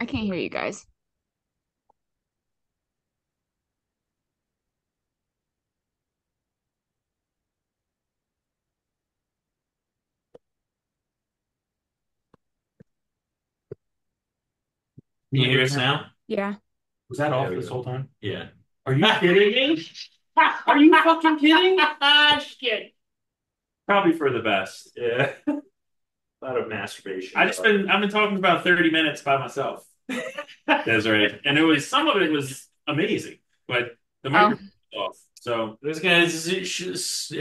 I can't hear you guys. Can you hear us now? Yeah. Was that off There we this go. whole time? Yeah. Are you kidding me? Are you fucking kidding? Shit. Probably for the best. Yeah. A lot of masturbation. I've been talking about 30 minutes by myself. That's right. And some of it was amazing, but the Oh, microphone was off. So It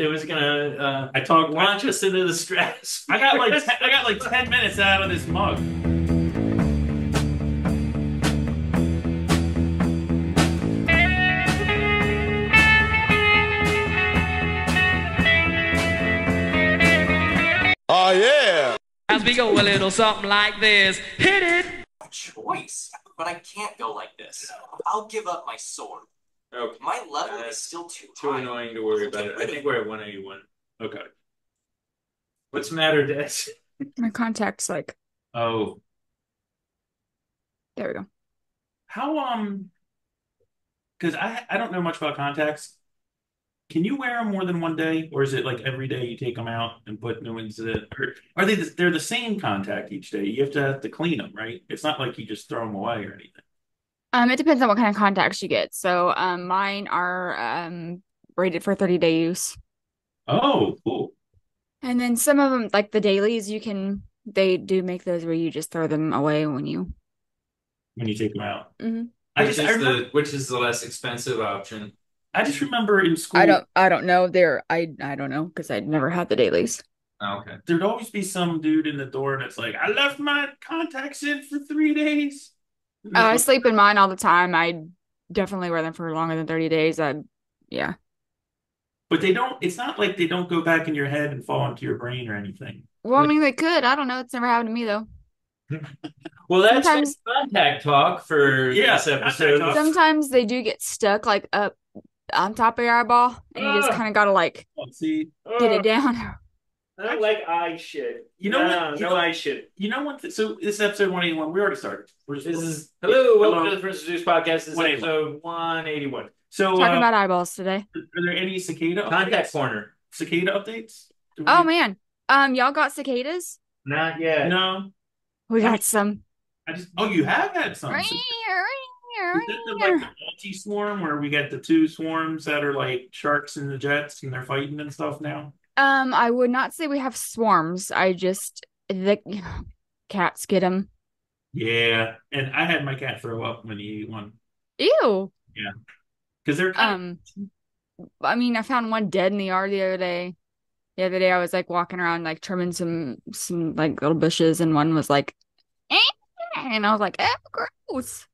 was gonna I talked launch us into the stress. I got like 10 minutes out of this mug. Oh yeah. As we go a little something like this. Hit it! A choice, but I can't go like this. I'll give up my sword. Okay. My level is still too Too high. annoying to worry about it. I think we're at 181. Okay. What's the matter, Des? my contact's like, Oh, there we go. how because I don't know much about contacts. Can you wear them more than one day, or is it like every day you take them out and put new ones in? Or are they're the same contact each day? You have to clean them, right? It's not like you just throw them away or anything. It depends on what kind of contacts you get. So, mine are rated for 30-day use. Oh, cool. And then some of them, like the dailies, they do make those where you just throw them away when you. When you take them out. Mhm. Which is the less expensive option? I just remember in school I don't know. I don't know because I'd never had the dailies. Oh, okay. there'd always be some dude in the door, and it's like, I left my contacts in for 3 days. I sleep in mine all the time. I definitely wear them for longer than 30 days. Yeah. But they don't. It's not like they don't go back in your head and fall into your brain or anything. Well, I mean, they could. I don't know. It's never happened to me though. Well, that's been Sometimes, contact talk for Yeah, this episode. contact talk. sometimes they do get stuck like up on top of your eyeball, and you just Ah, kind of gotta like See, get it ah, down. I don't like eye shit. you know what? No eye shit. You know what? So this is episode 181. We already started. Welcome to the First Zeus podcast. This is 181. episode 181. So, Talking about eyeballs today. are there any cicada Contact updates? corner. Cicada updates? Do Oh we? man, y'all got cicadas? Not yet. No. We I mean, got some. I just. Oh, you have had some. Is that like the multi-swarm where we got the two swarms that are like sharks and the jets and they're fighting and stuff now? I would not say we have swarms. The cats get them. Yeah, and I had my cat throw up when he ate one. Ew. Yeah, because they're kind Um, I mean, I found one dead in the yard the other day. The other day, I was like walking around, like trimming some like little bushes, and one was like, "Eh," and I was like, "Eh, gross."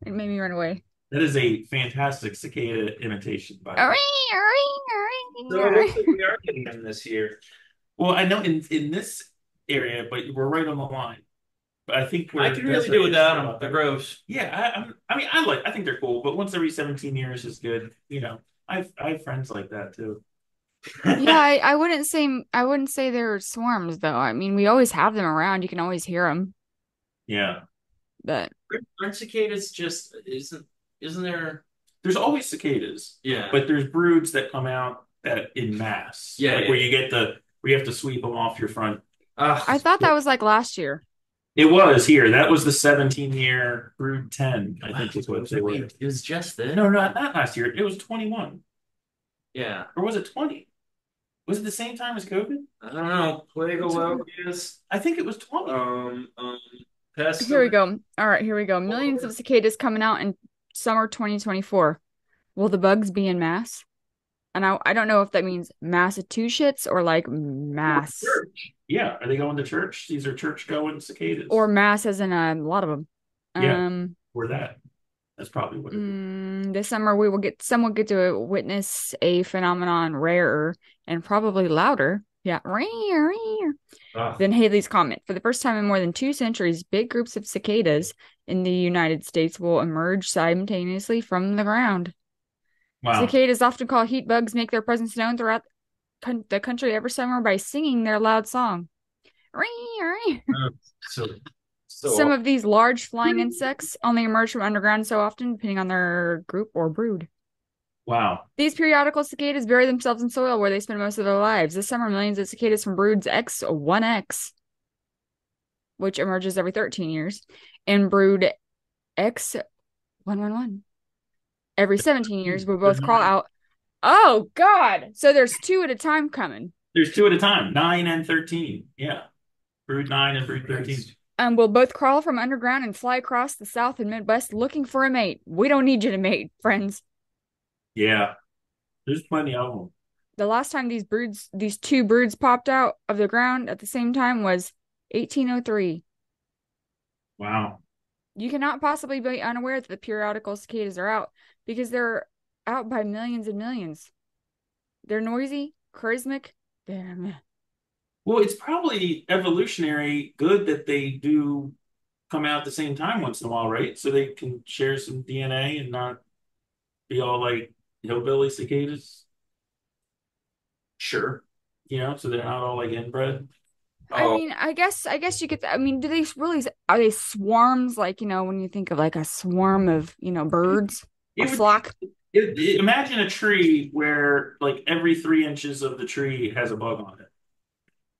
It made me run away. that is a fantastic cicada imitation, by the way. So it looks like we are getting them this year. Well, I know in this area, but we're right on the line. But I think I we're can really do without them. They're gross. Yeah, I mean, I think they're cool, but once every 17 years is good. You know, I have friends like that too. Yeah, I wouldn't say they're swarms though. I mean, we always have them around. You can always hear them, Yeah, but Aren't cicadas just isn't there? there's always cicadas, Yeah. but there's broods that come out that in mass. Yeah, like yeah. where you get where you have to sweep them off your front. I thought that was like last year. It was here. That was the 17-year brood 10, I think is what they were. Wait, it was just this? No, not last year. It was 21. Yeah. Or was it 20? Was it the same time as COVID? I don't know. Plague of locusts. I think it was 20. Here we Pestilence. go. All right, here we go. Millions of cicadas coming out in summer 2024. Will the bugs be in mass? And I don't know if that means Massachusetts or like mass Church. Yeah. Are they going to church? These are church going cicadas. or mass as in a lot of them. Yeah. Or that. That's probably what it is. This summer some will get to witness a phenomenon rarer and probably louder. Yeah, than Haley's comet. For the first time in more than 2 centuries, big groups of cicadas in the United States will emerge simultaneously from the ground. Wow. Cicadas, often called heat bugs, make their presence known throughout the country every summer by singing their loud song. So Some of these large flying insects only emerge from underground so often, depending on their group or brood. Wow. These periodical cicadas bury themselves in soil where they spend most of their lives. This summer, millions of cicadas from broods X1X, which emerges every 13 years, and brood X111 every 17 years will both crawl out. Oh, God. So there's two at a time coming. There's two at a time, 9 and 13. Yeah. Brood 9 and brood 13. We'll both crawl from underground and fly across the South and Midwest looking for a mate. We don't need you to mate, friends. Yeah. There's plenty of them. The last time these two broods popped out of the ground at the same time was 1803. Wow. You cannot possibly be unaware that the periodical cicadas are out because they're out by millions and millions. They're noisy, charismatic. Well, it's probably evolutionary good that they do come out at the same time once in a while, right? So they can share some DNA and not be all like hillbilly cicadas. Sure. So they're not all like inbred. I mean, I guess you could. I mean, do they really? Are they swarms? Like, when you think of like a swarm of birds, a flock. Imagine a tree where like every 3 inches of the tree has a bug on it,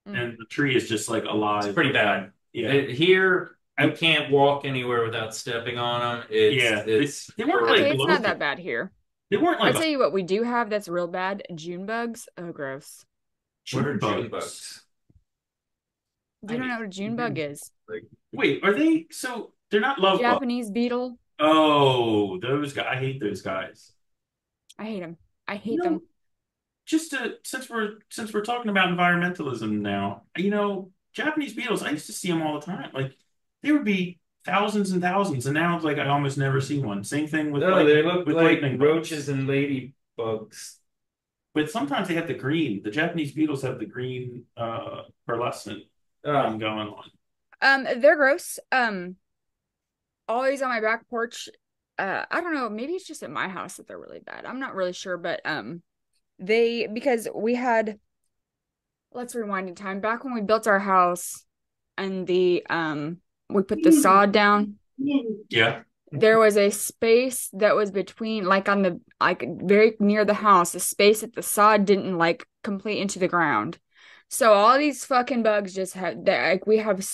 and the tree is just like alive. It's pretty bad. Yeah. Here, I can't walk anywhere without stepping on them. They weren't like. Okay, it's not that bad here. They weren't like. I'll tell you what we do have that's real bad: June bugs. Oh, gross. What are June bugs? You don't know what a June bug is? Wait, are they? So they're not love bugs. Japanese beetle. Oh, those guys! I hate those guys. I hate them. I hate them. Just since we're talking about environmentalism now, Japanese beetles. I used to see them all the time. Like there would be thousands and thousands, and now it's like I almost never see one. Same thing with they look like roaches and ladybugs. But sometimes they have the green. The Japanese beetles have the green pearlescent going on. They're gross. Always on my back porch. I don't know, maybe it's just at my house that they're really bad. I'm not really sure, but because we had, let's rewind in time. Back when we built our house and we put the sod down. Yeah. There was a space that was between, very near the house, a space that the sod didn't complete into the ground. So all these fucking bugs just have that. We have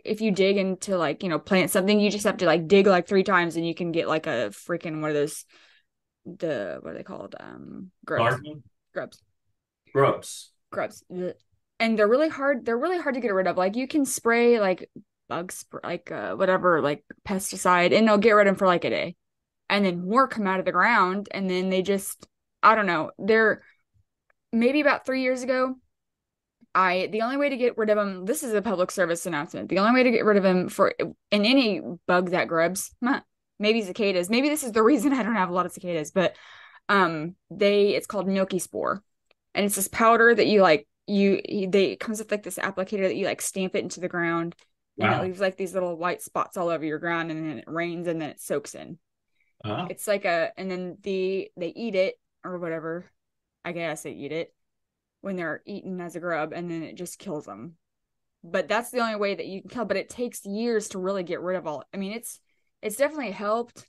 if you dig into plant something, you just have to dig 3 times and you can get a freaking one of those. What are they called? Grubs. Grubs. And they're really hard. They're really hard to get rid of. You can spray bug spray, whatever, pesticide, and they'll get rid of them for a day, and then more come out of the ground, and then they just, I don't know. They're maybe about 3 years ago. The only way to get rid of them, this is a public service announcement. The only way to get rid of them in any bug that grubs, maybe cicadas. Maybe this is the reason I don't have a lot of cicadas, but it's called milky spore, and it's this powder that it comes with this applicator that you stamp it into the ground, and it leaves these little white spots all over your ground, and then it rains, and then it soaks in. It's and then they eat it or whatever. I guess they eat it when they're eaten as a grub, and then it just kills them. But that's the only way that you can kill. But it takes years to really get rid of all. I mean, it's definitely helped.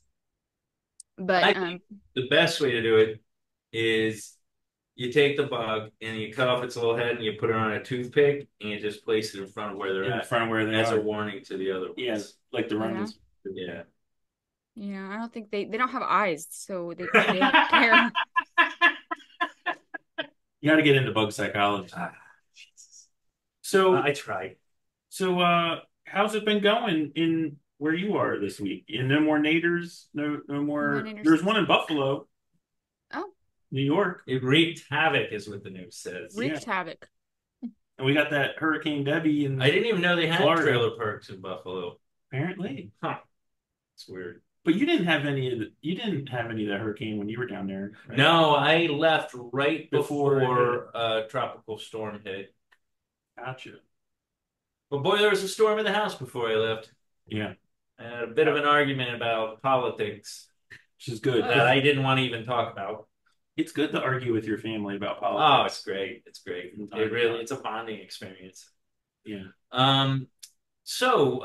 But I think the best way to do it is you take the bug and you cut off its little head and you put it on a toothpick and you just place it in front of where they're at. In front of where they are. As a warning to the other ones. Yes, like the Romans. Yeah. Yeah, I don't think they don't have eyes, so they don't care. You got to get into bug psychology. Jesus. So I tried. So how's it been going in where you are this week? And no more naders, no more. There's one in Buffalo. Oh. New York. It wreaked havoc, is what the news says. Wreaked havoc. And we got that Hurricane Debbie in I didn't even know they had Florida. trailer parks in Buffalo. Apparently. Huh. It's weird. But you didn't have any of the hurricane when you were down there, right? No, I left right before a tropical storm hit. Gotcha. But boy, there was a storm in the house before I left. Yeah. I had a bit of an argument about politics. Which is good. That I didn't want to even talk about. It's good to argue with your family about politics. Oh, it's great. It's great. It's a bonding experience. Yeah. So,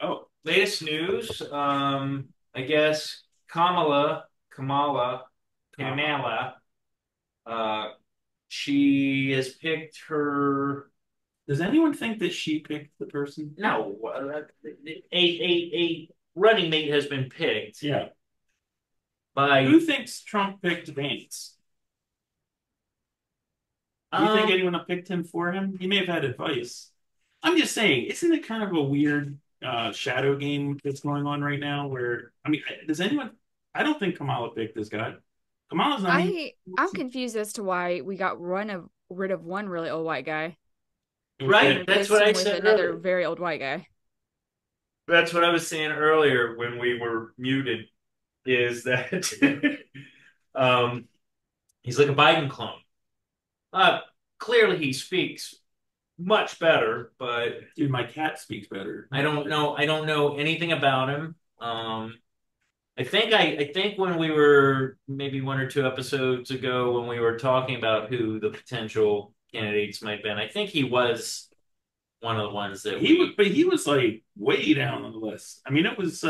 Oh, latest news. I guess Kamala, Kamala, uh, she has picked her. does anyone think that she picked the person? No, a running mate has been picked Yeah. by. Who thinks Trump picked Vance? Do you think Um, anyone picked him for him? He may have had advice. I'm just saying, isn't it kind of a weird shadow game that's going on right now? Where I mean, does anyone? I don't think Kamala picked this guy. Kamala's not even. I'm confused as to why we got rid of one really old white guy and right. That's replaced what I him with said another earlier. very old white guy. That's what I was saying earlier when we were muted. Is that um, he's like a Biden clone. Uh, Clearly he speaks much better, but Dude, my cat speaks better. I don't know. I don't know anything about him. I think when we were maybe one or two episodes ago when we were talking about who the potential candidates might have been, I think he was one of the ones that But he was like way down on the list. I mean, it was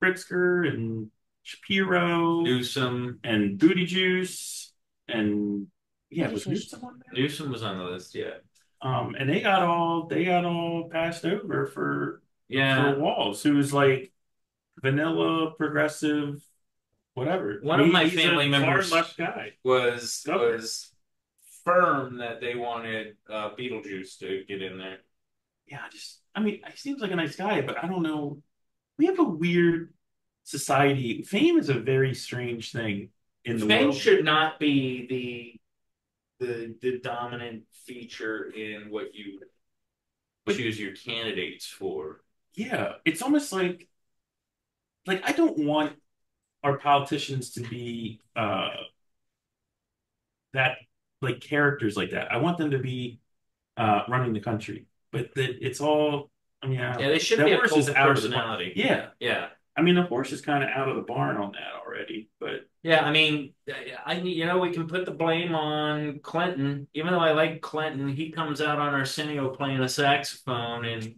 Pritzker and Shapiro Newsom. and Booty Juice and yeah, was Newsom on there? Newsom was on the list, yeah. And they got all passed over for Yeah. Walz, who was like vanilla, progressive, whatever. One of my He's family a members far left guy. was firm that they wanted Beetlejuice to get in there. Yeah, I mean, he seems like a nice guy, but I don't know. We have a weird society. Fame is a very strange thing in the Fame world. should not be the dominant feature in what you choose your candidates for. Yeah, it's almost like I don't want our politicians to be that like characters like that. I want them to be running the country, but that it's all. I mean, Yeah, they should that be a horse cult is of out of the barn. personality. Yeah, Yeah. I mean, the horse is kind of out of the barn on that already. But Yeah, I mean, we can put the blame on Clinton. Even though I like Clinton, he comes out on Arsenio playing a saxophone, and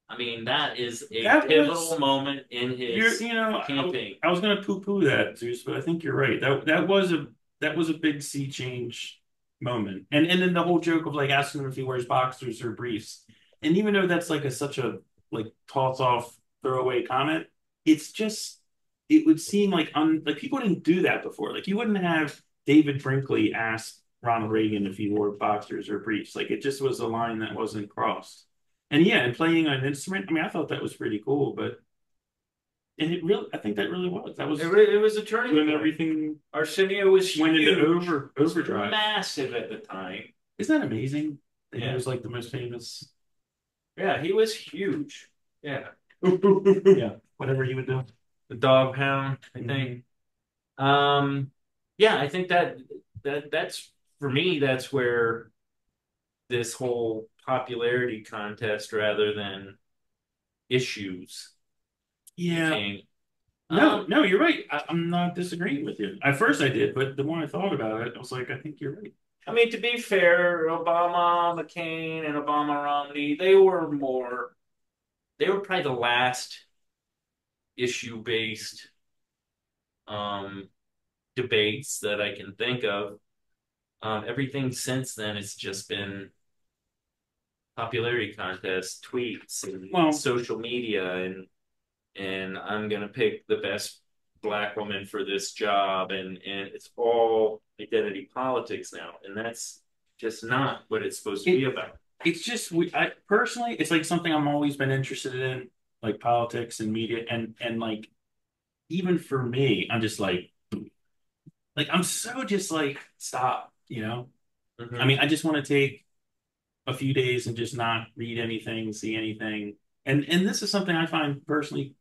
I mean that is a that pivotal was moment in his campaign. I was going to poo-poo that, Zeus, but I think you're right. That was a big sea change moment, and then the whole joke of like asking him if he wears boxers or briefs, and even though that's like such a like toss off throwaway comment, it's just it would seem like people didn't do that before. Like you wouldn't have David Brinkley ask Ronald Reagan if he wore boxers or briefs. Like it just was a line that wasn't crossed. And yeah, and playing an instrument, I mean, I thought that was pretty cool, but and it really, I think that really was. That was It was a turning when point. everything Arsenio was went into huge, overdrive. massive at the time. Isn't that amazing? That he Yeah. was like the most famous. Yeah, he was huge. Yeah. Yeah, whatever he would do. The dog pound, I think. Yeah, I think that's for me, that's where this whole popularity contest rather than issues Yeah. became. No, you're right. I'm not disagreeing with you. At first I did, but the more I thought about it, I was like, I think you're right. I mean, to be fair, Obama, McCain, and Obama Romney, they were probably the last issue-based um, debates that I can think of. Everything since then, it's just been popularity contests, tweets, and Well, social media, and I'm gonna pick the best black woman for this job, and it's all identity politics now, and that's just not what it's supposed to be about. it's just I personally, it's like something I'm always been interested in, like politics and media, and like even for me, I'm just like I'm so just like stop, you know? I mean, I just want to take a few days and just not read anything, see anything. And this is something I find personally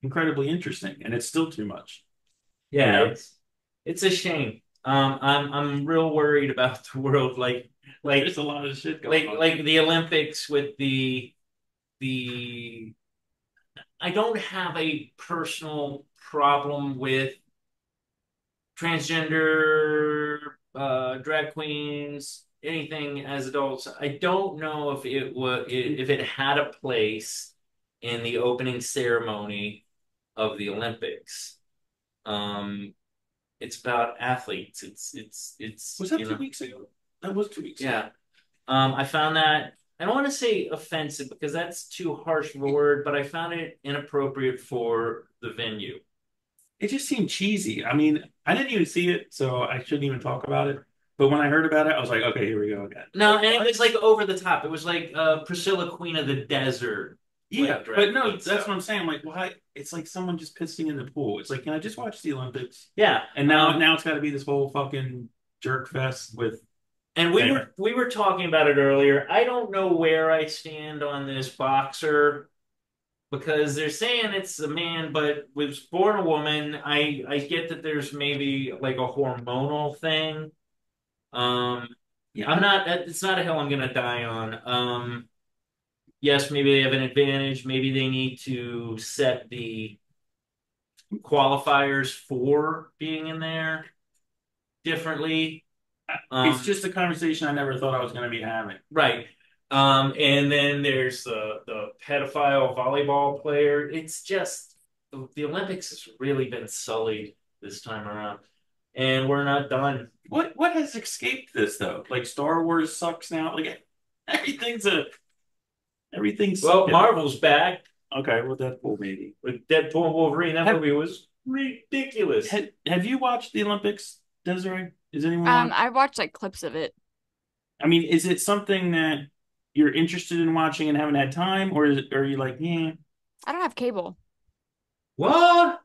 incredibly interesting, and it's still too much. Yeah, You know? it's a shame. I'm real worried about the world, There's a lot of shit going on. like the Olympics with the. I don't have a personal problem with transgender drag queens, anything as adults. I don't know if it had a place in the opening ceremony of the Olympics. It's about athletes. It's Was that 2 weeks ago? That was 2 weeks ago. yeah. I found that I don't want to say offensive because that's too harsh of a word, but I found it inappropriate for the venue. It just seemed cheesy. I mean, I didn't even see it, so I shouldn't even talk about it. But when I heard about it, I was like, okay, here we go again. No, Like, and it what? was like over the top. It was like Priscilla, Queen of the Desert. Yeah, Like drag but no, queen that's stuff. what I'm saying. Like, why? It's like someone just pissing in the pool. It's like, can I just watch the Olympics? Yeah, And now it's got to be this whole fucking jerk fest with. and we were talking about it earlier. I don't know where I stand on this boxer because they're saying it's a man, but was born a woman. I get that there's maybe like a hormonal thing. Um, Yeah, I'm not. It's not a hill I'm gonna die on. Yes, maybe they have an advantage. Maybe they need to set the qualifiers for being in there differently. it's just a conversation I never thought I was going to be having. Right. And then there's the pedophile volleyball player. It's just the Olympics has really been sullied this time around, and we're not done. What has escaped this though? Like Star Wars sucks now. Like everything's a everything's Well, Marvel's back okay. Well, Deadpool maybe. with Deadpool and Wolverine. That movie was ridiculous. Have you watched the Olympics, Desiree? Is anyone watching? I watched like clips of it. I mean, is it something that you're interested in watching and haven't had time, or are you like, yeah? I don't have cable. What?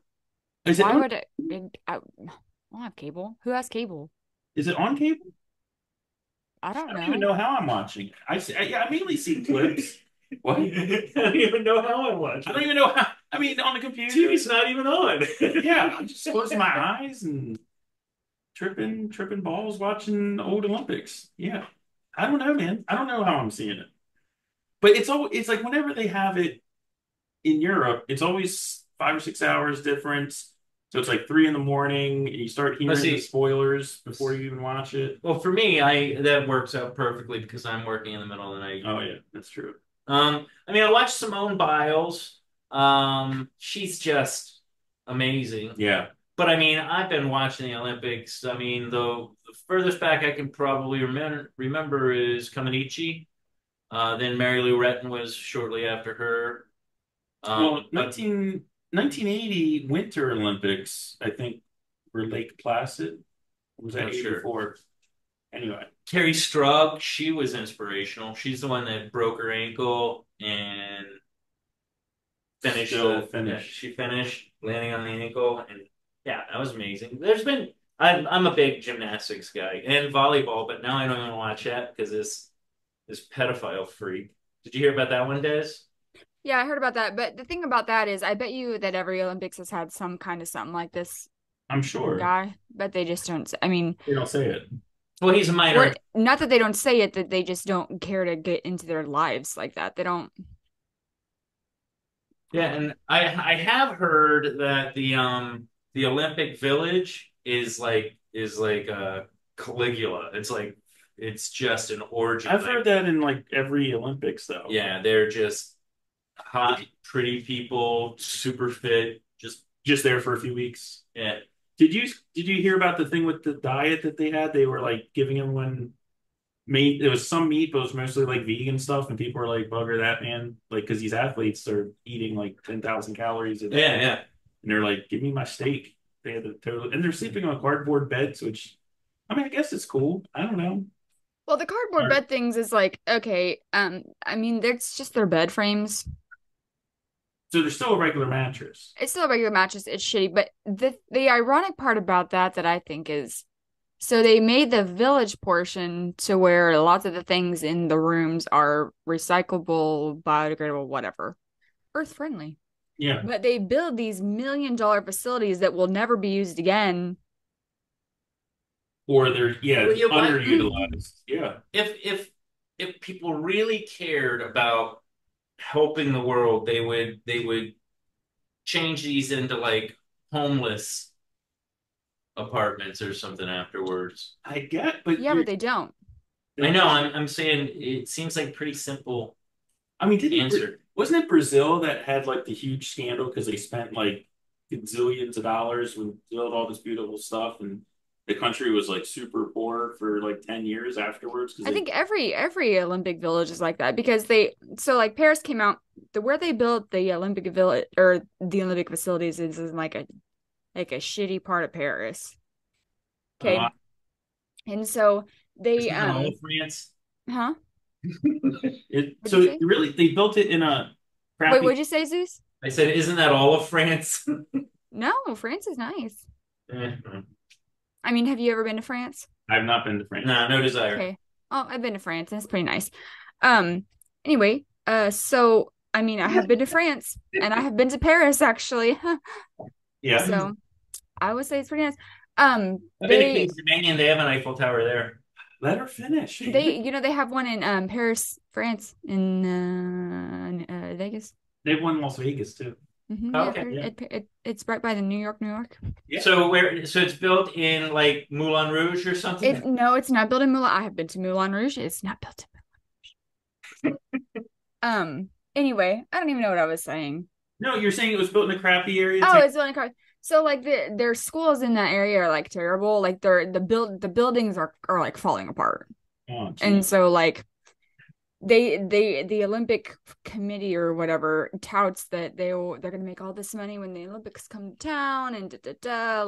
Is it Why on, would I don't have cable. Who has cable? is it on cable? I I don't don't even know. know how I'm watching. I mainly see clips. What? I don't even know how I watch I it. don't even know how. I mean, on the computer. TV's not even on. Yeah, I'm just closing my eyes and tripping balls watching old Olympics. Yeah. I don't know, man. I don't know how I'm seeing it. But it's like whenever they have it in Europe, it's always 5 or 6 hours difference. So it's like 3 in the morning, and you start hearing see- the spoilers before you even watch it. Well, for me, I that works out perfectly because I'm working in the middle of the night. Oh yeah, that's true. I mean, I watched Simone Biles. She's just amazing. Yeah. But I mean, I've been watching the Olympics. I mean, the furthest back I can probably remember is Kaminichi. Then Mary Lou Retton was shortly after her. Well, But 1980 Winter Olympics, I think, were Lake Placid. Or was that Not sure. 84? Anyway. Carrie Strug, she was inspirational. She's the one that broke her ankle and Finished. she finished landing on the ankle, and yeah, that was amazing. I'm a big gymnastics guy and volleyball, but now I don't even watch that because this pedophile freak. Did you hear about that one, Des? Yeah, I heard about that. But the thing about that is, I bet you that every Olympics has had some kind of something like this I'm sure. guy, but they just don't. I mean, They don't say it. Well, he's a minor. or not that they don't say it, that they just don't care to get into their lives like that. They don't. Yeah, and I have heard that the Olympic Village is like Caligula. It's just an orgy. I've heard that in like every Olympics, though. Yeah, they're just hot, pretty people, super fit. Just there for a few weeks. Yeah. Did you hear about the thing with the diet that they had? They were like giving everyone meat. There was some meat, but it was mostly like vegan stuff, and people were like, "Bugger that, man!" Like because these athletes are eating like 10,000 calories a day. Yeah, yeah. And they're like, "Give me my steak." They had the total, and they're sleeping on cardboard beds, which I mean, I guess it's cool. I don't know. Well, the cardboard bed things is like, okay, I mean, it's just their bed frames. So there's still a regular mattress. It's still a regular mattress. It's shitty, but the ironic part about that I think is, so they made the village portion to where lots of the things in the rooms are recyclable, biodegradable, whatever, earth friendly. Yeah. But they build these $1 million facilities that will never be used again. Or they're Well, you know what? underutilized. Yeah. If people really cared about helping the world, they would change these into like homeless apartments or something afterwards. I get, but Yeah, but they don't. I know. I'm saying it seems like a pretty simple I mean, didn't answer. wasn't it Brazil that had like the huge scandal because they spent like gazillions of dollars when built all this beautiful stuff, and the country was like super poor for like 10 years afterwards because I they think every Olympic village is like that because like Paris came out where they built the Olympic village or the Olympic facilities is in like a shitty part of Paris. uh, Okay. And so they Isn't that all of France? huh? it What'd you so say? really they built it in a Wait, crappy. what'd you say, Zeus? I said, isn't that all of France? No, France is nice. Eh, I mean, have you ever been to France? I've not been to France. nah, no desire. Okay. Oh, I've been to France and it's pretty nice. Um, anyway, so I mean, I have been to France and I have been to Paris actually. Yeah, So I would say it's pretty nice. I've been to King's Dominion. They have an Eiffel Tower there. let her finish. they have one in Paris, France, in Vegas. They've won Las Vegas too. Yeah, Okay. Yeah. it's right by the New York. Yeah. So it's built in like Moulin Rouge or something? No, it's not built in Moulin. I have been to Moulin Rouge. It's not built in Moulin Rouge. Anyway, I don't even know what I was saying. No, you're saying it was built in a crappy area. Oh, it's built in car. So like their schools in that area are like terrible. Like the buildings are like falling apart. Oh, geez. And so like the Olympic committee or whatever touts that they're gonna make all this money when the Olympics come to town and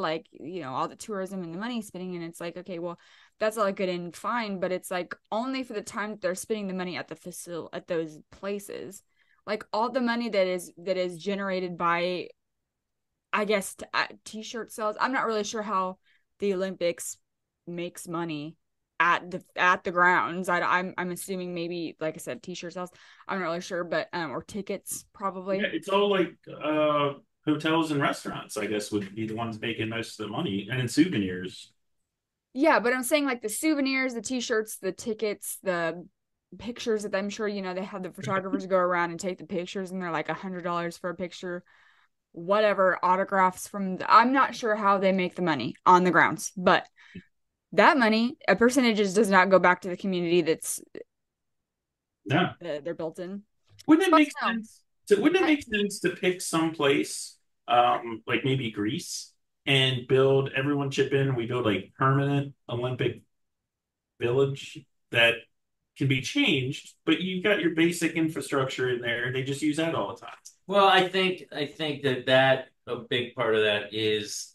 like all the tourism and the money spending, and it's like, okay, well, that's all good and fine, but it's like only for the time that they're spending the money at the facility at those places. Like all the money that is generated by, I guess, t-shirt sales. I'm not really sure how the Olympics makes money at the grounds. I'm assuming maybe, like I said, t-shirt sales. I'm not really sure, but or tickets probably. Yeah, it's all like hotels and restaurants, I guess, would be the ones making most of the money, and in souvenirs. Yeah, but I'm saying like the souvenirs, the t-shirts, the tickets, the pictures that I'm sure they have the photographers go around and take the pictures, and they're like $100 for a picture, whatever, autographs I'm not sure how they make the money on the grounds, but that money, a percentage does not go back to the community that's No. they're built in. Wouldn't it But make no. sense? So wouldn't it make sense to pick some place, like maybe Greece, and build everyone chip in? We build like permanent Olympic village that can be changed, but you got your basic infrastructure in there. They just use that all the time. Well, I think that a big part of that is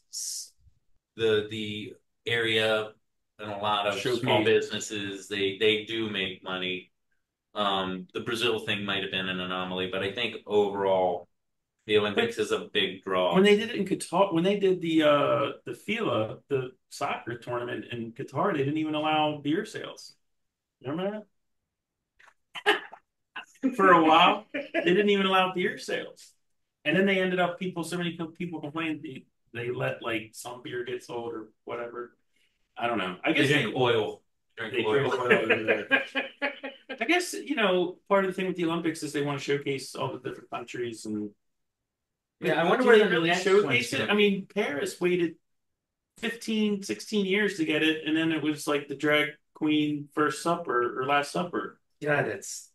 the area and a lot of small Showcase. businesses they do make money. The Brazil thing might have been an anomaly, but I think overall the Olympics is a big draw. When they did it in Qatar, when they did the FILA, the soccer tournament in Qatar, they didn't even allow beer sales. Remember that? For a while, they didn't even allow beer sales, and then they ended up so many people complained they let like some beer get sold or whatever. I don't know. I They guess drink oil. they drink oil over there. I guess part of the thing with the Olympics is they want to showcase all the different countries and. Yeah, I wonder Do where they the really next showcase one's it? gonna I mean, Paris waited 15, 16 years to get it, and then it was like the drag queen first supper or last supper. Yeah, that's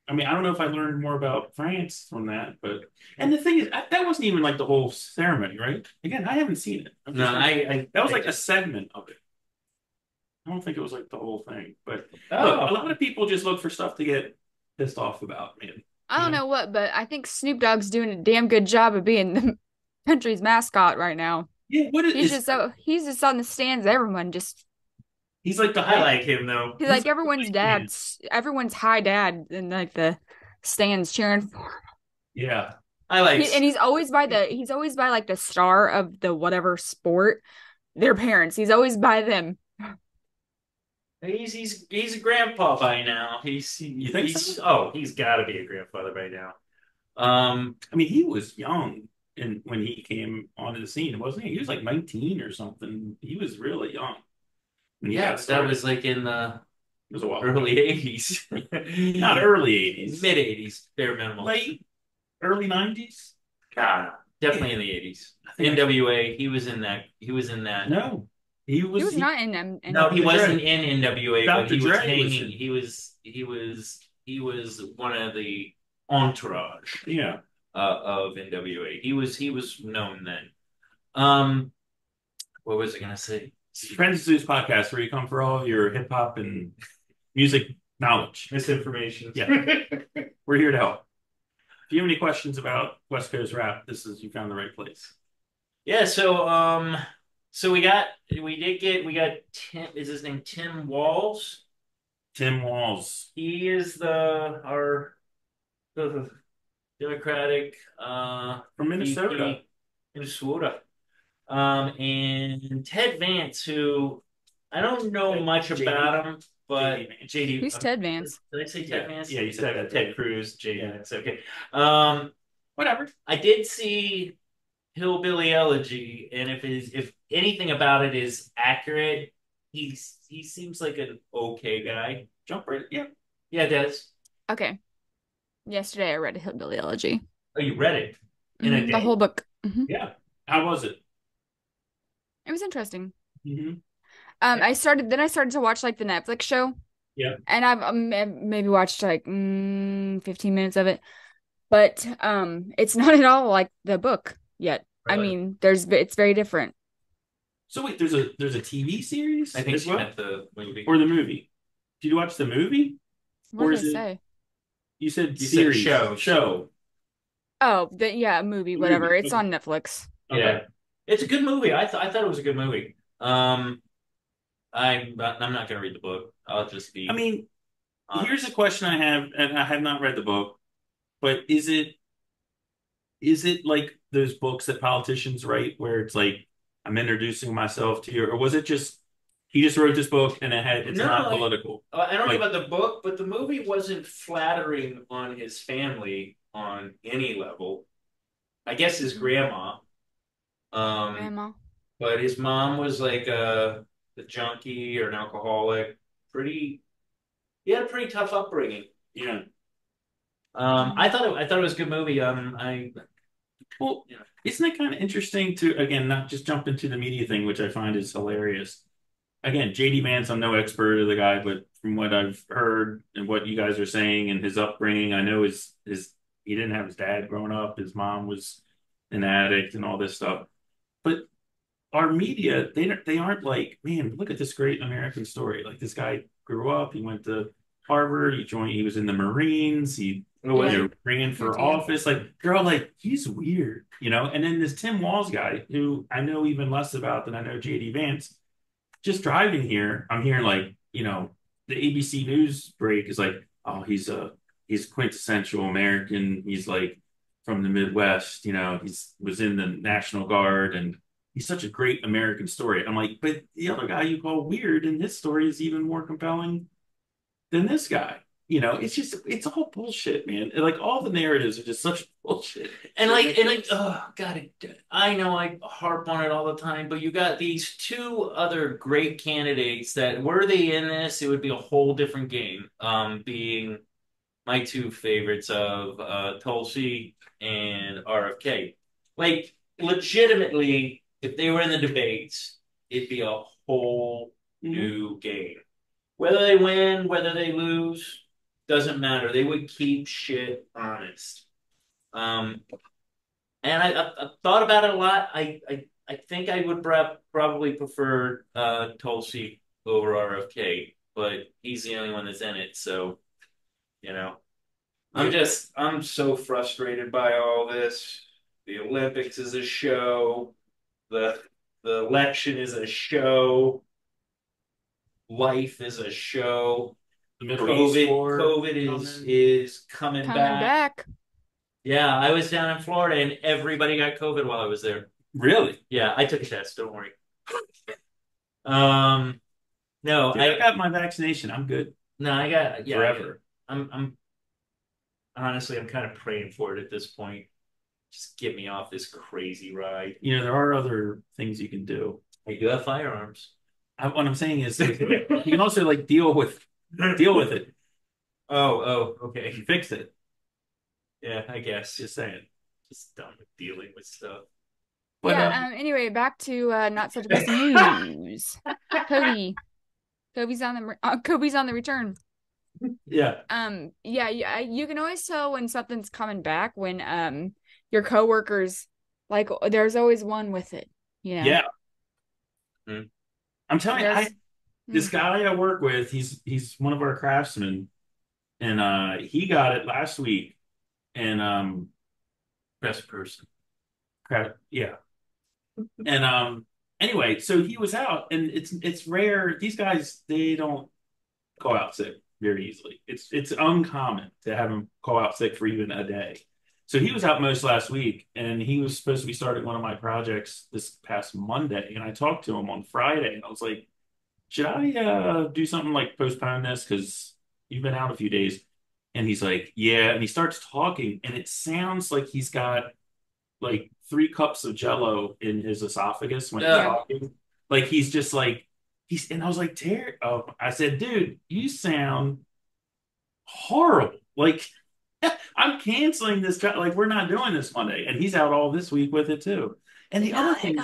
I mean, I don't know if I learned more about France from that, but and the thing is, that wasn't even like the whole ceremony, right? Again, I haven't seen it. no. That was like a segment of it. I don't think it was like the whole thing, but look, a Oh, lot of people just look for stuff to get pissed off about, man. I don't know what, but I think Snoop Dogg's doing a damn good job of being the country's mascot right now. Yeah, what He's is? he's just on the stands. Everyone just He's like the I hype. like him though. he's like everyone's dad, everyone's high dad in like the stands cheering for him. Yeah. I like. And he's always by like the star of the whatever sport, their parents. He's always by them. He's a grandpa by now. You think so? Oh, he's got to be a grandfather by now. I mean, he was young when he came onto the scene, wasn't he? He was like 19 or something. He was really young. Yeah, that was like in the it was a while. early '80s, Not early 80s. mid '80s, bare minimum. Late early 90s. God, Definitely in the 80s. I think NWA, he was in that. He was in that. no, He was not in No, he Dr. wasn't Dre. in NWA, but Dr. he was Dre hanging. was He was one of the entourage yeah. of NWA. He was known then. Um, what was I gonna say? Friends of Zeus podcast where you come for all of your hip hop and music knowledge. Misinformation. Yeah. We're here to help. If you have any questions about West Coast rap, you found the right place. Yeah. So we got Tim. Is his name Tim Walz? Tim Walz. He is the Democratic From Minnesota. VP, Minnesota. And Ted Vance, who I don't know much JD. about him, but JD. Who's Ted Vance? Did I say Ted Yeah. Vance? Yeah, you said Ted, that. Ted Cruz, JD. Yeah. Vance. Okay. Whatever. I did see Hillbilly Elegy, and if anything about it is accurate, he seems like an okay guy. Jumper. Yeah. Yeah, Des. Okay. Yesterday I read a Hillbilly Elegy. Oh, you read it in a The day? whole book. Yeah. How was it? It was interesting. Mm-hmm. I started to watch like the Netflix show. Yeah. And I've maybe watched like 15 minutes of it. But it's not at all like the book yet. Really? I mean, it's very different. So wait, there's a TV series I think as she well? meant the movie. Or the movie? Did you watch the movie? What Or did is I it- say? You said You said series. show. Show. Oh, a movie, whatever. Movie, It's okay. on Netflix. Yeah, it's a good movie. I thought it was a good movie. I'm not gonna read the book. I'll just be. I mean, honest. here's a question I have, and I have not read the book, but is it like those books that politicians write where it's like I'm introducing myself to you, or was it just he just wrote this book and it's No, not like- political? I don't Like- know about the book, but the movie wasn't flattering on his family on any level. I guess his grandma. Grandma. But his mom was like a junkie or an alcoholic. He had a pretty tough upbringing. Yeah. I thought it was a good movie. Well, Yeah. isn't it kind of interesting to again not just jump into the media thing, which I find is hilarious. Again, JD Vance, I'm no expert of the guy, but from what I've heard and what you guys are saying and his upbringing, I know his he didn't have his dad growing up. His mom was an addict and all this stuff. But our media, they aren't like, man, look at this great American story. Like this guy grew up, he went to Harvard, he was in the Marines, ran for Yeah. office. Like they're all like, he's weird, And then this Tim Walz guy, who I know even less about than I know JD Vance, just driving here, I'm hearing like, the ABC News break is like, oh, he's quintessential American. He's like from the Midwest, was in the National Guard and he's such a great American story. I'm like, but the other guy you call weird in this story is even more compelling than this guy. It's all bullshit, man. Like all the narratives are just such bullshit. And oh God, I know I harp on it all the time, but you got these two other great candidates that were they in this, it would be a whole different game. Being my two favorites of Tulsi and RFK. Like legitimately, if they were in the debates, it'd be a whole new game. Whether they win, whether they lose, doesn't matter. They would keep shit honest. And I thought about it a lot. I think I would probably prefer Tulsi over RFK, but he's the only one that's in it. So, I'm so frustrated by all this. The Olympics is a show. The election is a show. Life is a show. The Middle East war. COVID is coming back. back. Yeah, I was down in Florida and everybody got COVID while I was there. Really? Yeah, I took a test. Don't worry. No, Dude, I got my vaccination. I'm good. No, I got forever. I'm honestly, I'm kind of praying for it at this point. Just get me off this crazy ride. There are other things you can do. I do have firearms. What I'm saying is, you can also like deal with it. Oh, okay. You fix it. Yeah, I guess. Just saying. Just done with dealing with stuff. But Anyway, back to not so depressing news. Kobe's on the return. yeah. Yeah, you can always tell when something's coming back when your coworkers, like, there's always one with it, you know. Yeah. Mm. I'm telling you, this Mm. guy I work with, he's one of our craftsmen, and he got it last week. And Best person. yeah. And anyway, so he was out, and it's rare. These guys, they don't call out sick very easily. It's uncommon to have him call out sick for even a day. So he was out most last week, and he was supposed to be starting one of my projects this past Monday. And I talked to him on Friday, and I was like, should I do something like postpone this because you've been out a few days? And he's like, yeah. And he starts talking, and it sounds like he's got like 3 cups of Jello in his esophagus when he's Yeah. talking. Like he's just like and I was like, Terry. Oh, I said, dude, you sound horrible. Like I'm canceling this job. Like we're not doing this Monday, and he's out all this week with it too. And the other thing,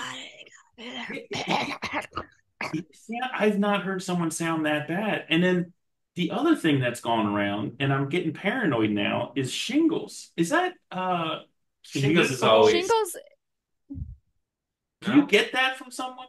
I've not heard someone sound that bad. And then the other thing that's gone around, and I'm getting paranoid now, is shingles. Is that Shingles is always. Shingles, do you get that from someone?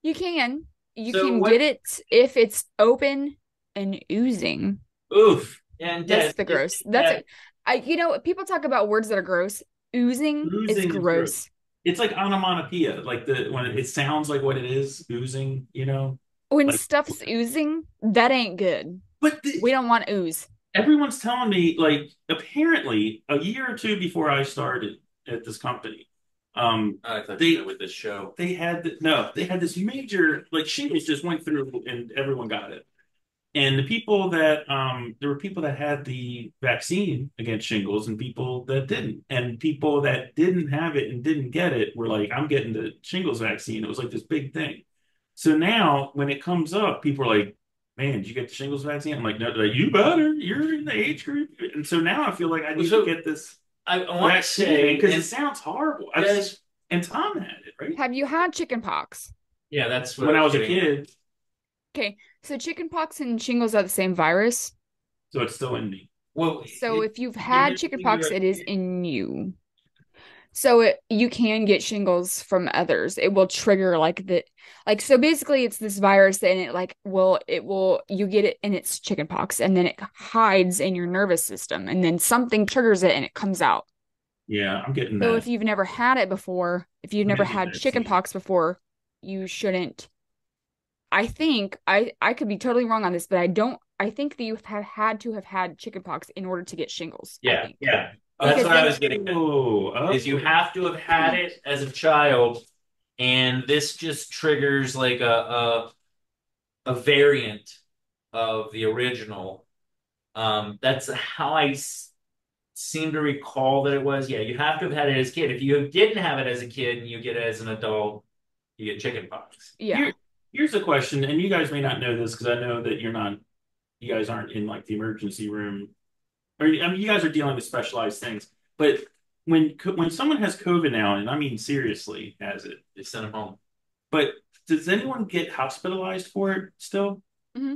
you can So what- get it if it's open and oozing. Oof. And That's the gross. That's it. People talk about words that are gross. Oozing is Oozing is gross. gross. It's like onomatopoeia, like when it sounds like what it is, oozing, When Like- stuff's oozing, that ain't good. But We don't want ooze. everyone's telling me, like, apparently a year or two before I started at this company, I thought They- you were with this show. they had this major, like, shingles just went through and everyone got it. And there were people that had the vaccine against shingles and people that didn't. And people that didn't have it and didn't get it were like, I'm getting the shingles vaccine. It was like this big thing. So now when it comes up, people are like, man, did you get the shingles vaccine? I'm like, no, they're like, you better. You're in the age group. And so now I feel like I need to get this I want to vaccine say because it sounds horrible. And Tom had it, right? Have you had chicken pox? yeah, that's what When I was a getting at. kid. Okay, so chicken pox and shingles are the same virus. So it's still in me. Well, So if you've had chicken pox, it is in you. So you can get shingles from others. It will trigger so basically it's this virus and you get it and it's chicken pox and then it hides in your nervous system and then something triggers it and it comes out. Yeah, I'm getting that. So if you've never had it before, if you've never had chicken pox before, you shouldn't. I think I could be totally wrong on this, but I think that you have had to have had chicken pox in order to get shingles. Yeah, I think. yeah. That's Because what I then- was getting at. Oh, Is you have to have had it as a child, and this just triggers like a variant of the original. That's how I seem to recall that it was. Yeah, you have to have had it as a kid. If you didn't have it as a kid and you get it as an adult, you get chicken pox. Yeah. Here's a question, and you guys may not know this because I know that you guys aren't in like the emergency room, or I mean, you guys are dealing with specialized things. But when someone has COVID now, and I mean seriously has it, They send them home. but does anyone get hospitalized for it still? Mm-hmm.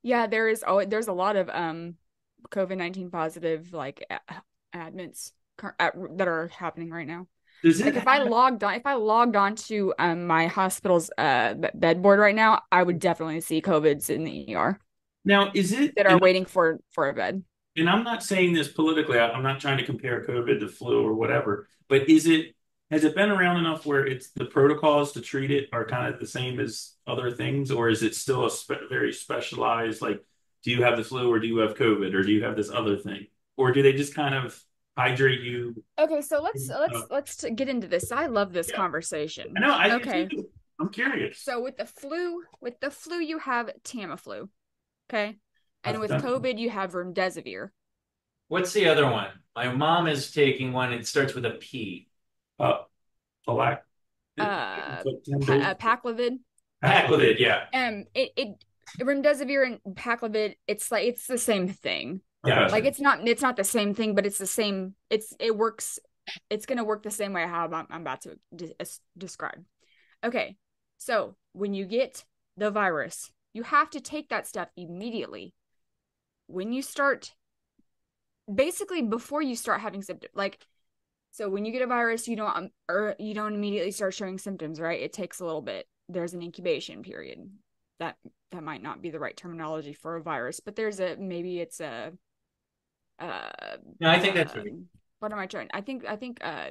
Yeah, there's a lot of COVID-19 positive admits that are happening right now. Does it Like if I logged on to my hospital's bed board right now, I would definitely see COVIDs in the ER now? Is it that are waiting for a bed. And I'm not saying this politically. I'm not trying to compare COVID to flu or whatever. But has it been around enough where it's the protocols to treat it are kind of the same as other things, or is it still a very specialized? Like, do you have the flu, or do you have COVID, or do you have this other thing, or do they just kind of hydrate you? Okay, so let's get into this. I love this conversation. I know. I do okay. too. I'm curious. So with the flu, you have Tamiflu, okay, and with That's- COVID, you have remdesivir. What's the other one? My mom is taking one. It starts with a P. Black. Paxlovid. Paxlovid, yeah. Remdesivir and Paxlovid, it's the same thing. Yeah. Like it's not the same thing, but it's the same. It works it's going to work the same way how I'm about to describe. Okay, so when you get the virus, you have to take that stuff immediately. When you start, basically before you start having symptoms, like, so when you get a virus, you don't immediately start showing symptoms, right? It takes a little bit. There's an incubation period. That might not be the right terminology for a virus, but maybe it's a No, I think that's right. What am I trying? I think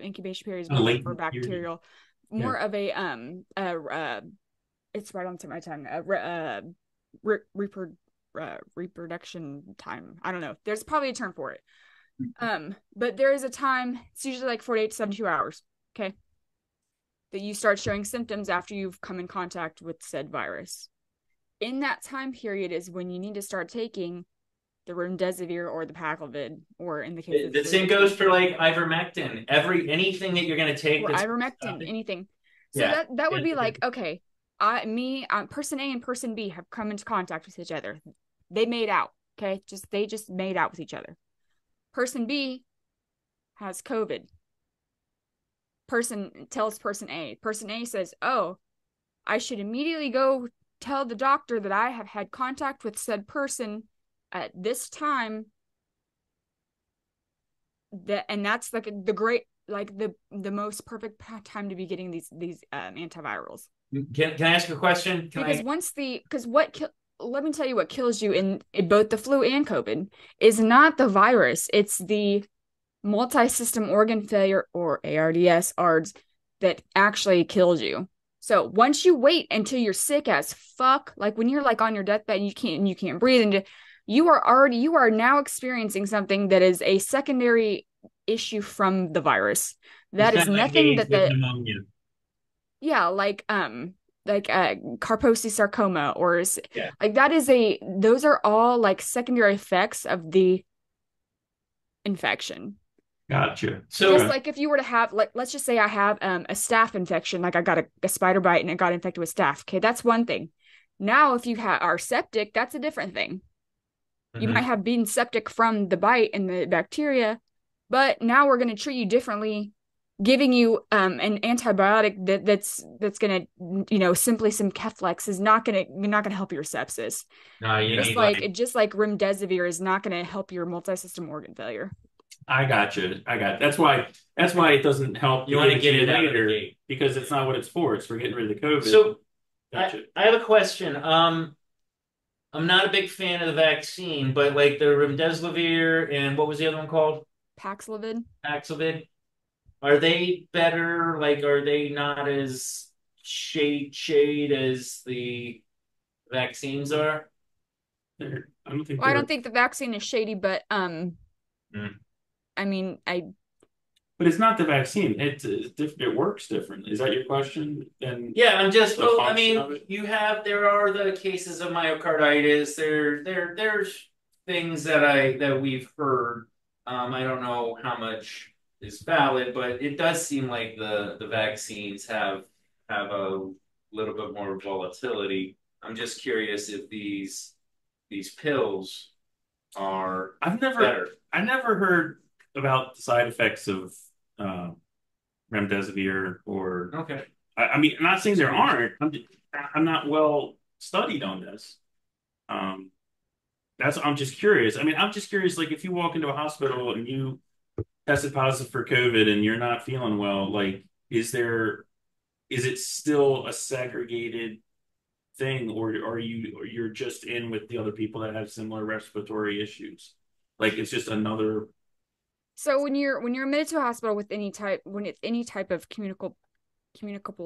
incubation period is A more latent for bacterial, more of a it's right onto my tongue. Reproduction time. I don't know. There's probably a term for it. But there is a time, it's usually like 48 to 72 hours, okay, that you start showing symptoms after you've come in contact with said virus. In that time period is when you need to start taking the remdesivir or the Paxlovid, or in the case of the same goes for like ivermectin. Anything that you're going to take, or ivermectin, anything. So yeah, that would be like, okay, person A and person B have come into contact with each other. They made out, okay, they just made out with each other. Person B has COVID. Person tells person A. Person A says, "Oh, I should immediately go tell the doctor that I have had contact with said person at this time." And that's like the great, like the most perfect time to be getting these antivirals. Can I ask a question? Let me tell you what kills you in both the flu and COVID is not the virus. It's the multi-system organ failure, or ARDS that actually kills you. So once you wait until you're sick as fuck, like when you're like on your deathbed and you can't breathe, and you are now experiencing something that is a secondary issue from the virus. That is nothing that pneumonia. Yeah, like Kaposi sarcoma, or like those are all like secondary effects of the infection. Gotcha. So just like if you were to have, like, let's just say I have a staph infection, like I got a spider bite and I got infected with staph. Okay, that's one thing. Now, if you are septic, that's a different thing. Mm-hmm. You might have been septic from the bite and the bacteria, but now we're going to treat you differently, giving you an antibiotic that's going to, simply some Keflex is not going to help your sepsis. No, just like remdesivir is not going to help your multi-system organ failure. I got you. That's why it doesn't help. You want to get it later because it's not what it's for. It's for getting rid of the COVID. So gotcha. I have a question. I'm not a big fan of the vaccine, but like the remdesivir and what was the other one called? Paxlovid. Are they better? Like, are they not as shade as the vaccines are? I don't think. Well, I don't think the vaccine is shady, but I mean, But it's not the vaccine. It works differently. Is that your question? Yeah, I'm just. Well, I mean, there are the cases of myocarditis. There's things that we've heard. I don't know how much is valid, but it does seem like the vaccines have a little bit more volatility. I'm just curious if these pills are better. I never heard about the side effects of remdesivir or okay. I mean, I'm not saying there aren't. I'm not well studied on this. I'm just curious. I mean, I'm just curious. Like, if you walk into a hospital and you tested positive for COVID and you're not feeling well, like, is it still a segregated thing, or you're just in with the other people that have similar respiratory issues? Like, it's just another. So when you're admitted to a hospital with any type of communicable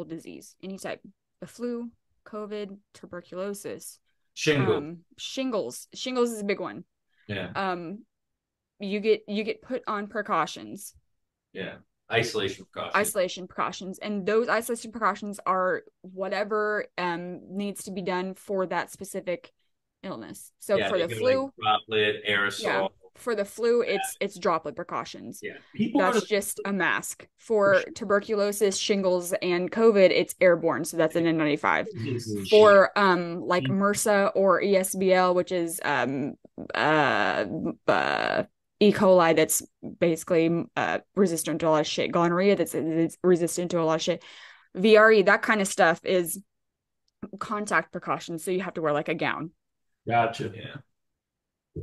disease, any type, the flu, COVID, tuberculosis, shingles is a big one. Yeah. You get put on precautions. Yeah. Isolation precautions. And those isolation precautions are whatever needs to be done for that specific illness. So for the flu, like droplet, aerosol. Yeah. For the flu, it's droplet precautions. Yeah. That's just a mask. For tuberculosis, shingles, and COVID, it's airborne, so that's an N95. For MRSA or ESBL, which is E. coli that's basically resistant to a lot of shit. Gonorrhea that's resistant to a lot of shit. VRE, that kind of stuff is contact precautions. So you have to wear like a gown. Gotcha. Yeah.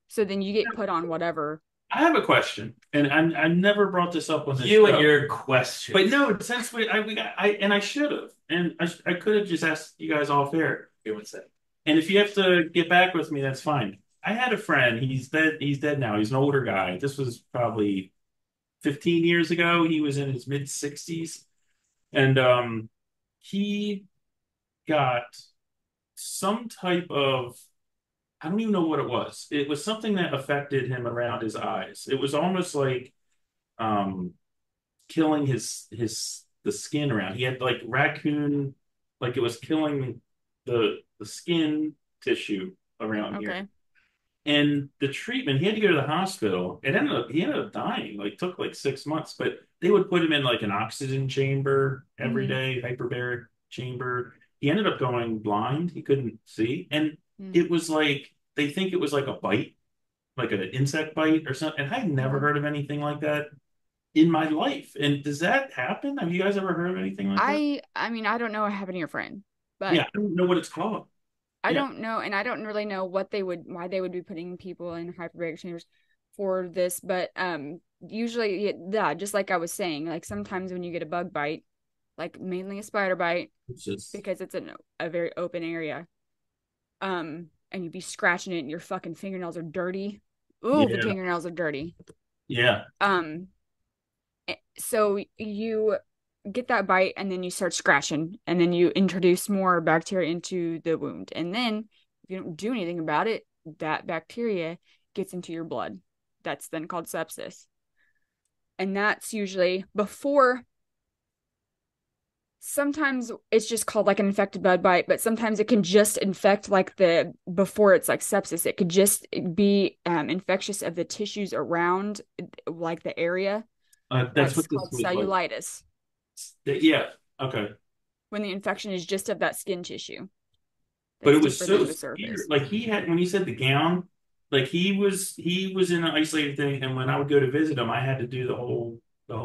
So then you get put on whatever. I have a question, and I never brought this up on this You show. and your question. But no, since I should have, and I could have just asked you guys off air. And if you have to get back with me, that's fine. I had a friend. He's dead. He's dead now. He's an older guy. This was probably 15 years ago. He was in his mid 60s, and he got some type of, I don't even know what it was. It was something that affected him around his eyes. It was almost like um killing the skin around. He had like raccoon, like it was killing the skin tissue around Okay. here. And the treatment, he had to go to the hospital. He ended up dying. Like took like 6 months, but they would put him in like an oxygen chamber every day, hyperbaric chamber. He ended up going blind. He couldn't see. And it was like they think it was like a bite, like an insect bite or something. And I'd never heard of anything like that in my life. And does that happen? Have you guys ever heard of anything like that? I mean, I don't know what happened to your friend, but Yeah, I don't know what it's called. I Yeah. don't know, and I don't really know why they would be putting people in hyperbaric chambers for this, but usually, yeah, just like I was saying, like sometimes when you get a bug bite, like mainly a spider bite, It's just because it's a very open area, and you'd be scratching it, and your fucking fingernails are dirty. Ooh, the yeah, fingernails are dirty. yeah. So you get that bite and then you start scratching and then you introduce more bacteria into the wound. And then if you don't do anything about it, that bacteria gets into your blood. That's then called sepsis. And that's usually before. Sometimes it's just called like an infected bug bite, but sometimes it can just infect like before it's like sepsis. It could just be infectious of the tissues around like the area. That's That's what this called was like. cellulitis. Yeah. Okay. When the infection is just of that skin tissue. But That's it was deeper so than the severe. surface. Like he had when he said the gown, like he was in an isolated thing, and when I would go to visit him, I had to do the whole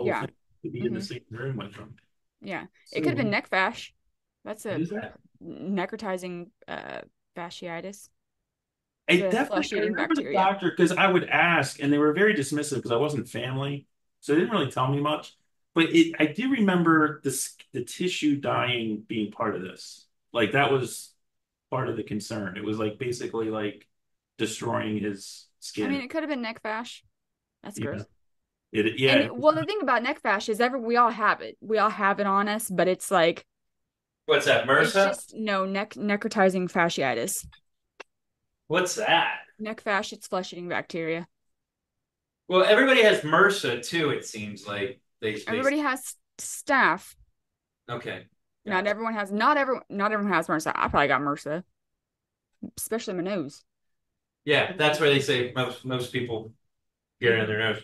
Yeah. thing to be in the same room with him. Yeah. It So could have been neck fash. That's what a is that? necrotizing fasciitis. I The definitely I flesh-eating remember the bacteria. doctor because I would ask, and they were very dismissive because I wasn't family, so they didn't really tell me much. But I do remember the tissue dying being part of this. Like that was part of the concern. It was like basically like destroying his I mean, skin. it could have been neck fash. That's Yeah. gross. Yeah. And well, the thing about neck fash is we all have it. We all have it on us, but it's like What's that, it's MRSA? just no necrotizing fasciitis. What's that? Neck fash, it's flesh-eating bacteria. Well, everybody has MRSA too, it seems like. Everybody has staph. Okay. Not everyone has MRSA. I probably got MRSA, especially my nose. Yeah, that's where they say most people get it in their nose.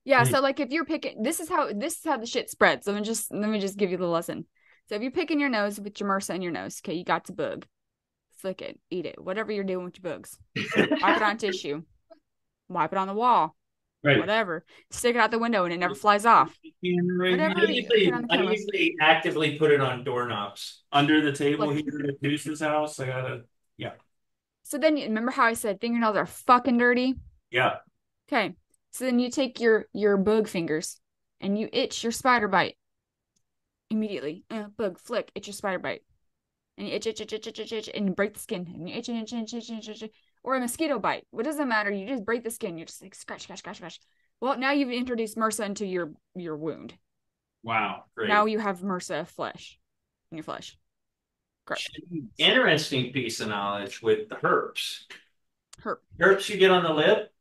Yeah, so like if you're picking, this is how the shit spreads. Let me just give you the lesson. So if you're picking your nose with your MRSA in your nose, okay, you got the bug. Flick it, eat it, whatever you're doing with your bugs. Wipe it on tissue. Wipe it on the wall. Right. Whatever. Stick it out the window and it never flies off. Whatever. I usually actively put it on doorknobs. Under the table Like, here at Goose's house, I gotta, yeah. So then remember how I said fingernails are fucking dirty? Yeah. Okay. So then you take your bug fingers and you itch your spider bite immediately. Bug, flick, itch your spider bite. And you itch, and you break the skin. And you itch. Or a mosquito bite. What does it matter? You just break the skin. You're just like scratch. Well, now you've introduced MRSA into your wound. Wow. Great. Now you have MRSA flesh in your flesh. Gross. Interesting piece of knowledge with the herpes. Herp. Herpes you get on the lip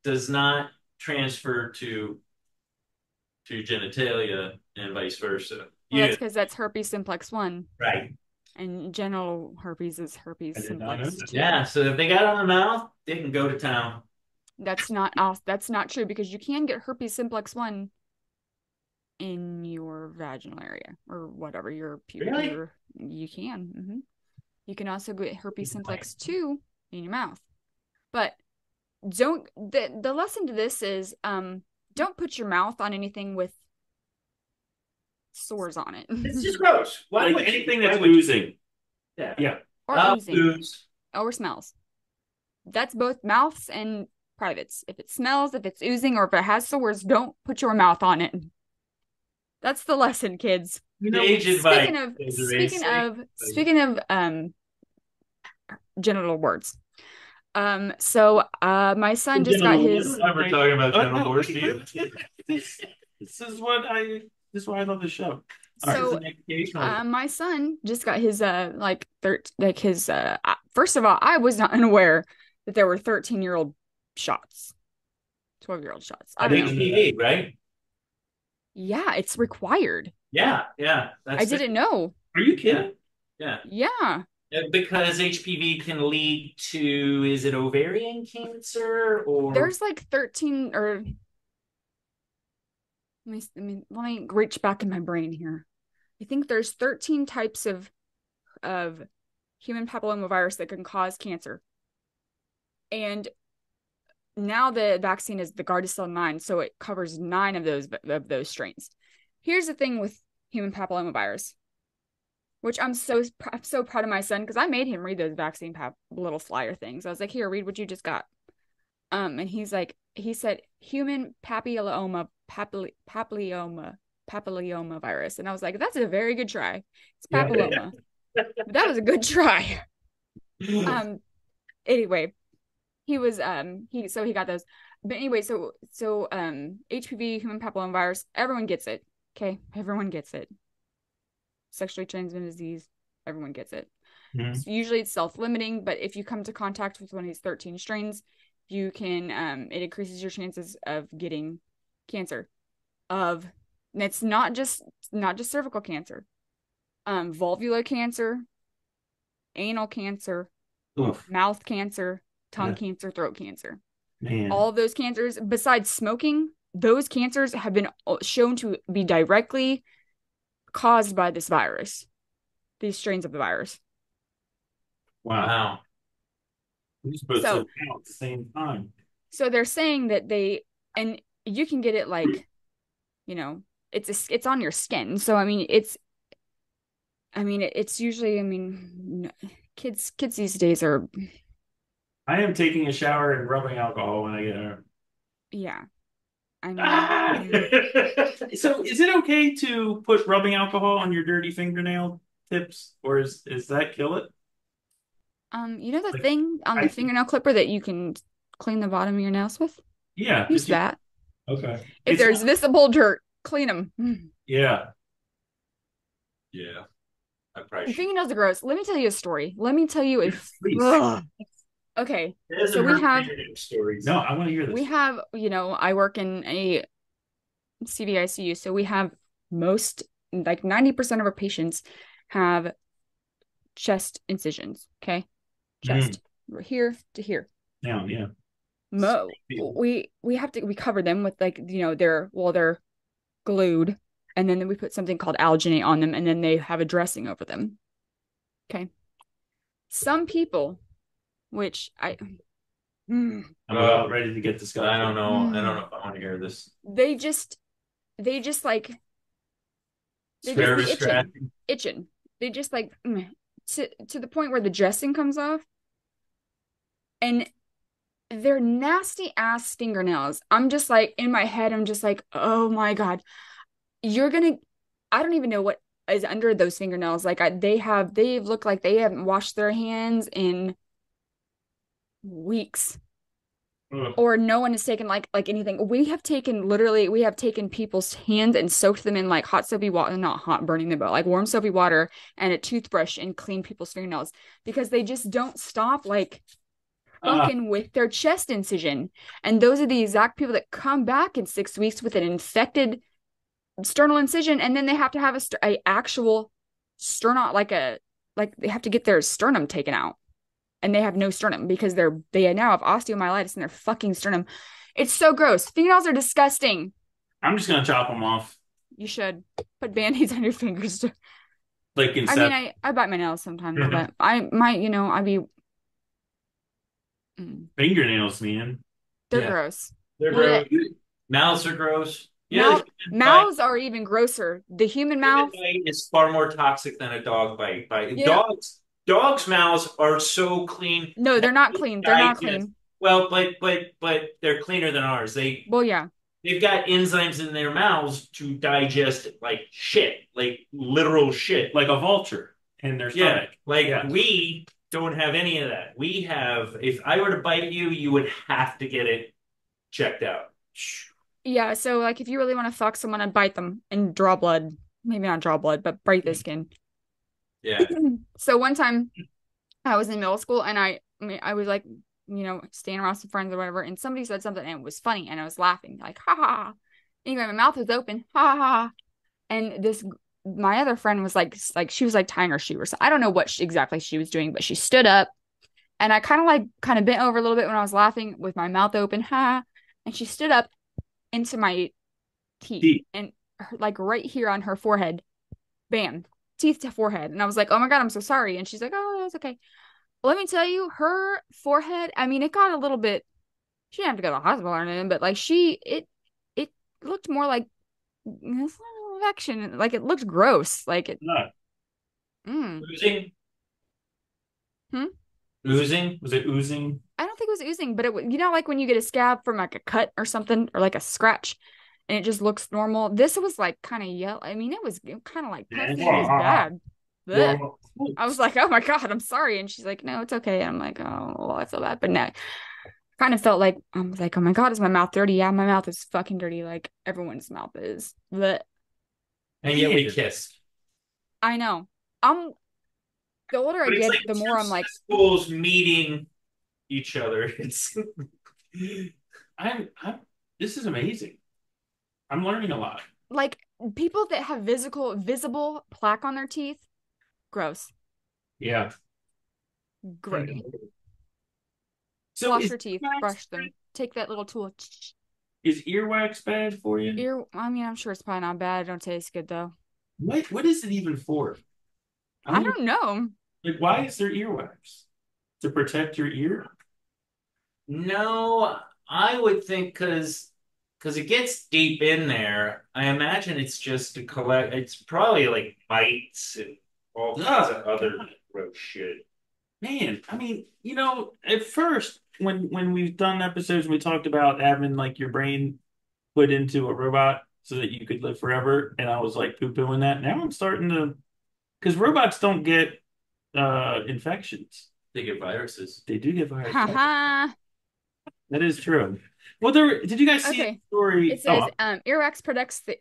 does not transfer to genitalia and vice versa. Well, that's because that's herpes simplex 1. Right. And genital herpes is herpes simplex 2. Yeah, so if they got it on the mouth, they can go to town. That's not true because you can get herpes simplex 1 in your vaginal area or whatever your pubic. Really? You can. You can also get herpes simplex 2 in your mouth. But the lesson to this is don't put your mouth on anything with sores on it. It's just gross. Why Like would you- anything why that's would you- oozing. Yeah. Yeah. Or oozing. Ooze. Or smells. That's both mouths and privates. If it smells, if it's oozing, or if it has sores, don't put your mouth on it. That's the lesson, kids. Sage advice. Speaking of genital warts. So my son just got his. We're talking about genital warts. This is why I love this show. So my son just got his first of all, I was not unaware that there were 13-year-old shots. 12-year-old shots. I don't know. HPV, right? Yeah, it's required. Yeah. I didn't know. Are you kidding? Yeah. Yeah. Because HPV can lead to, is it ovarian cancer or? There's like 13 or let me reach back in my brain here. I think there's 13 types of human papillomavirus that can cause cancer. And now the vaccine is the Gardasil 9, so it covers 9 of those strains. Here's the thing with human papillomavirus, which I'm so proud of my son, because I made him read those vaccine little flyer things. I was like, here, read what you just got. And he said human papilloma virus, and I was like, that's a very good try. It's papilloma. But that was a good try. Anyway, he was he got those. But anyway, so HPV, human papillomavirus, everyone gets it. Okay, everyone gets it. Sexually transmitted disease, everyone gets it. Mm-hmm. So usually it's self-limiting, but if you come to contact with one of these 13 strains, you can it increases your chances of getting cancer. It's not just cervical cancer, vulvar cancer, anal cancer, mouth cancer, tongue cancer, throat cancer. Man. All of those cancers, besides smoking, those cancers have been shown to be directly caused by this virus, these strains of the virus. Wow. We're supposed to count at the same time. So they're saying that and you can get it like, it's on your skin. So it's usually, kids these days are. I am taking a shower and rubbing alcohol when I get home. Yeah. So is it okay to put rubbing alcohol on your dirty fingernail tips, or is that kill it? The thing on the fingernail clipper that you can clean the bottom of your nails with? Yeah. Use that. Okay. If there's visible dirt, clean them. Yeah. Yeah. I probably fingernails are gross. Let me tell you a story. Let me tell you Okay. So we have stories. No, I want to hear this. We have, I work in a CVICU, so we have most, like 90% of our patients have chest incisions. Okay. Chest here to here. Down, yeah. We cover them with they're glued, and then we put something called alginate on them, and then they have a dressing over them. Okay. Some people, which I'm about ready to get disgusted. I don't know. I don't know if I want to hear this. They just itching. They just to the point where the dressing comes off, and they're nasty ass fingernails. I'm just like, in my head, I'm just like, oh my God, I don't even know what is under those fingernails. Like they look like they haven't washed their hands in weeks. Or no one has taken like anything. We have taken people's hands and soaked them in like hot soapy water, not hot burning them, but like warm soapy water and a toothbrush, and clean people's fingernails, because they just don't stop fucking with their chest incision. And those are the exact people that come back in 6 weeks with an infected sternal incision, and then they have to have a actual sternum, like they have to get their sternum taken out. And they have no sternum because they now have osteomyelitis in their fucking sternum. It's so gross. Fingernails are disgusting. I'm just gonna chop them off. You should put band-aids on your fingers. Like instead. I bite my nails sometimes, but I might, I'd be fingernails, man. They're Yeah. gross. They're Well, gross. Mouths are gross. Yeah, the human bite. Mouths are even grosser. The human Human mouth. bite is far more toxic than a dog bite. Yeah. Dogs' mouths are so clean. No, they're not clean. They're not Digest. clean. Well, but they're cleaner than ours. Well, yeah. They've got enzymes in their mouths to digest like shit, like literal shit. Like a vulture in their Yeah, stomach. like Yeah. we don't have any of that. We have, if I were to bite you, you would have to get it checked out. Yeah, so like if you really want to fuck someone and bite them and draw blood, maybe not draw blood, but break the skin. Yeah. So one time I was in middle school and I was like, staying around some friends or whatever, and somebody said something and it was funny and I was laughing, like, ha ha ha. Anyway, my mouth was open, ha ha ha. And my other friend was like she was like tying her shoe or something. I don't know what exactly she was doing, but she stood up and I kind of bent over a little bit when I was laughing with my mouth open, ha. And she stood up into my teeth and like right here on her forehead, bam, teeth to forehead. And I was like, oh my God, I'm so sorry. And she's like, oh, that's okay. Let me tell you, her forehead, I mean, it got a little bit, she didn't have to go to the hospital or anything, but like it looked more like infection. Like it looked gross. Like it. No. Oozing? Hmm? Oozing? Was it oozing? I don't think it was oozing, but like when you get a scab from like a cut or something, or like a scratch, and it just looks normal. This was like kind of yellow. I mean, it was kind of like puffy. It was bad. Blech. I was like, oh my God, I'm sorry. And she's like, no, it's okay. And I'm like, oh, well, I feel bad. But no, kind of felt like, I was like, oh my God, is my mouth dirty? Yeah, my mouth is fucking dirty. Like everyone's mouth is. Blech. And yet we kiss. I know. The older I But it's get, like the more I'm like, schools meeting each other. It's I'm this is amazing. I'm learning a lot. like people that have visible plaque on their teeth, gross. yeah. Grody. So Wash your teeth, brush them. bad? Take that little tool. Is earwax bad for you? I mean, I'm sure it's probably not bad. It don't taste good though. What is it even for? I don't know. Like, why is there earwax? To protect your ear? No, I would think because it gets deep in there. I imagine it's just to collect. It's probably like mites and all kinds of other gross shit. Man, I mean, at first when we've done episodes, we talked about having like your brain put into a robot so that you could live forever, and I was like poo-pooing that. Now I'm starting to, because robots don't get infections. They get viruses. They do get viruses. Haha. That is true. Well, did you guys see a story? It says earwax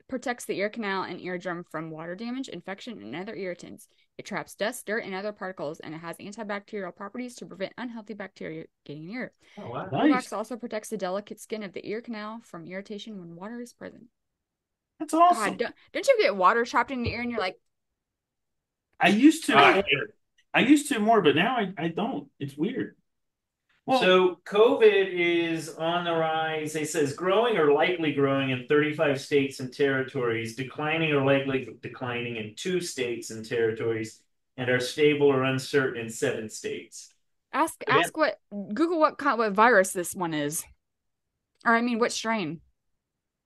protects the ear canal and eardrum from water damage, infection, and other irritants. It traps dust, dirt, and other particles, and it has antibacterial properties to prevent unhealthy bacteria getting in your ear. Oh, wow. Nice. Earwax also protects the delicate skin of the ear canal from irritation when water is present. That's awesome. God, don't you get water trapped in your ear and you're like, I used to. I used to more, but now I don't. It's weird. Well, So COVID is on the rise. It says growing or likely growing in 35 states and territories, declining or likely declining in 2 states and territories, and are stable or uncertain in 7 states. Google what virus this one is. Or I mean, what strain?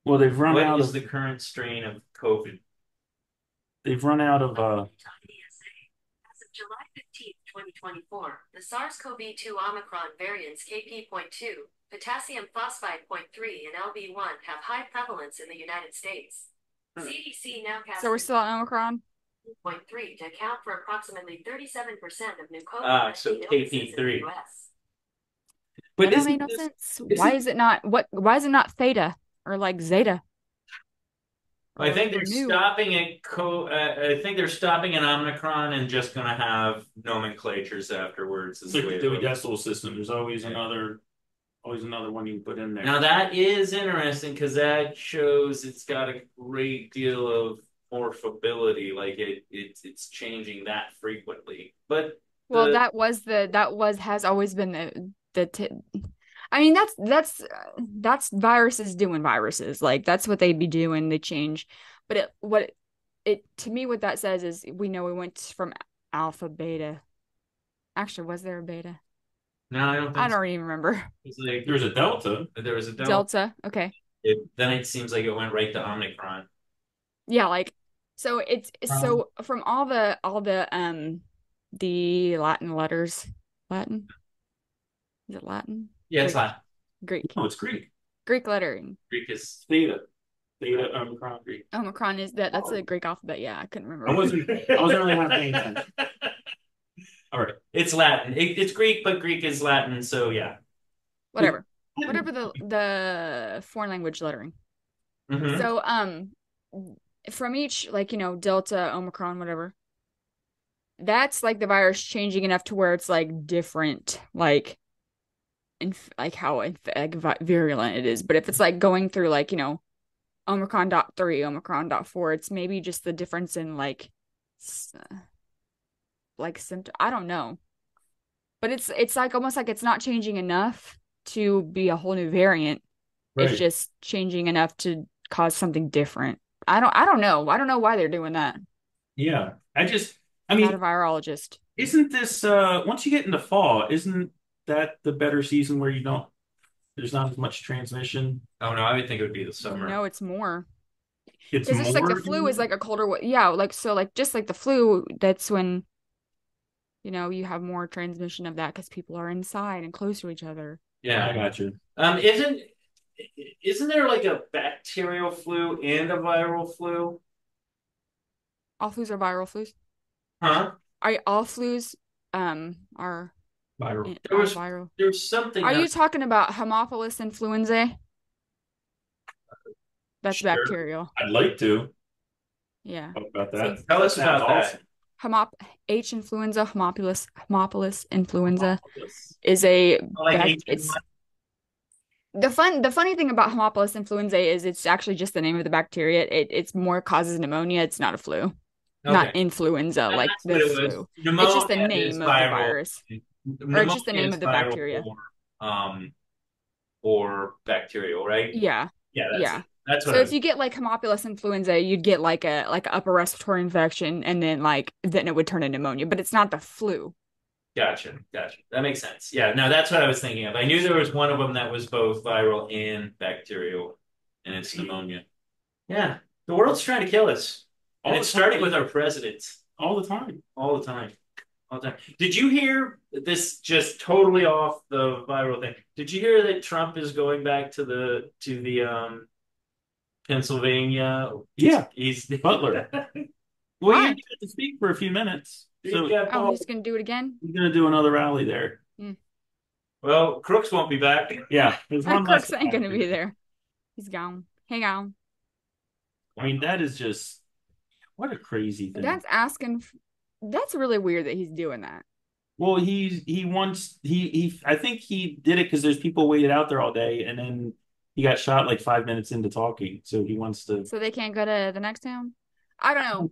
well, they've run out What is of the current strain of COVID? they've run out of As of July 15th, 2024, the SARS-CoV-2 Omicron variants KP.2, potassium phosphide.3, and LB1 have high prevalence in the United States. CDC now casts So we're still on Omicron? 0.3 to account for approximately 37% of new COVID-19 so illnesses in KP3. the US. but That don't make no sense. Why is it not theta or like zeta? I think Or they're nu? stopping at I think they're stopping at Omicron and just going to have nomenclatures afterwards. it's like the Dewey Decimal System. There's always another one you can put in there. Now that is interesting because that shows it's got a great deal of morphability. Like it's changing that frequently. But Well, has always been I mean, that's viruses doing viruses. Like that's what they'd be doing. They change, but to me, what that says is we know we went from alpha beta. Actually, was there a beta? No, I don't I think so. don't even remember. It's like There's a Delta. there was a Delta. Delta. Okay. Then it seems like it went right to Omicron. Yeah, like so it's so from the Latin letters. Latin? Is it Latin? Yeah, it's Greek. Latin. Greek. No, it's Greek. Greek lettering. Greek is. Theta. Theta Omicron Greek. Omicron is that's a Greek alphabet. Yeah, I couldn't I remember. wasn't really half paying attention. All right. It's Latin. It's Greek, but Greek is Latin, so yeah. Whatever. Whatever the foreign language lettering. Mm-hmm. So from each like, Delta, Omicron, whatever. That's like the virus changing enough to where it's like different, like how virulent it is. But if it's like going through like, Omicron.3, Omicron.4, it's maybe just the difference in like symptom. I don't know. But it's like almost like it's not changing enough to be a whole new variant. Right. It's just changing enough to cause something different. I don't know. I don't know why they're doing that. Yeah. I I'm mean, not a virologist. isn't this once you get into fall, isn't that the better season where there's not as much transmission? Oh no, I would think it would be the summer. No, it's more. It's Because it's like the flu is like a colder yeah, like so like just like the flu, that's when you have more transmission of that because people are inside and close to each other. Yeah, I got you. Isn't there like a bacterial flu and a viral flu? All flus are viral flus. Huh? All flus are Viral. viral. There was something Are you else. talking about Haemophilus influenzae? That's Sure. bacterial. I'd like to Yeah. talk about that. Tell us Sounds about awesome. H influenza, Haemophilus influenza that. is a Like it's the funny thing about Haemophilus influenzae is it's actually just the name of the bacteria. It's more causes pneumonia. It's not a flu, not influenza like That's the what it was. flu. Pneumonia It's just the is name of the viral. virus, or Pneumonia it's just the name is of the viral bacteria. or bacterial, right? Yeah, Yeah, yeah. that's what So I if you get like Haemophilus influenza, you'd get like a upper respiratory infection, and then it would turn into pneumonia. But it's not the flu. Gotcha. That makes sense. Yeah, no, that's what I was thinking of. I knew there was one of them that was both viral and bacterial, and it's pneumonia. Yeah, the world's trying to kill us, and it's starting with our president. All the time. All the time. Did you hear this? Just totally off the viral thing. Did you hear that Trump is going back to the Pennsylvania? Yeah, He's Butler. Well, he got to speak for a few minutes. So He's gonna do it again. he's going to do another rally there. Well, Crooks won't be back. Yeah, there's one less. Crooks ain't gonna be there. He's gone. Hang on. I mean, that is just what a crazy thing. That's really weird that he's doing that. Well, he wants I think he did it because there's people waited out there all day, and then he got shot like 5 minutes into talking. So he wants to. So they can't go to the next town. I don't know.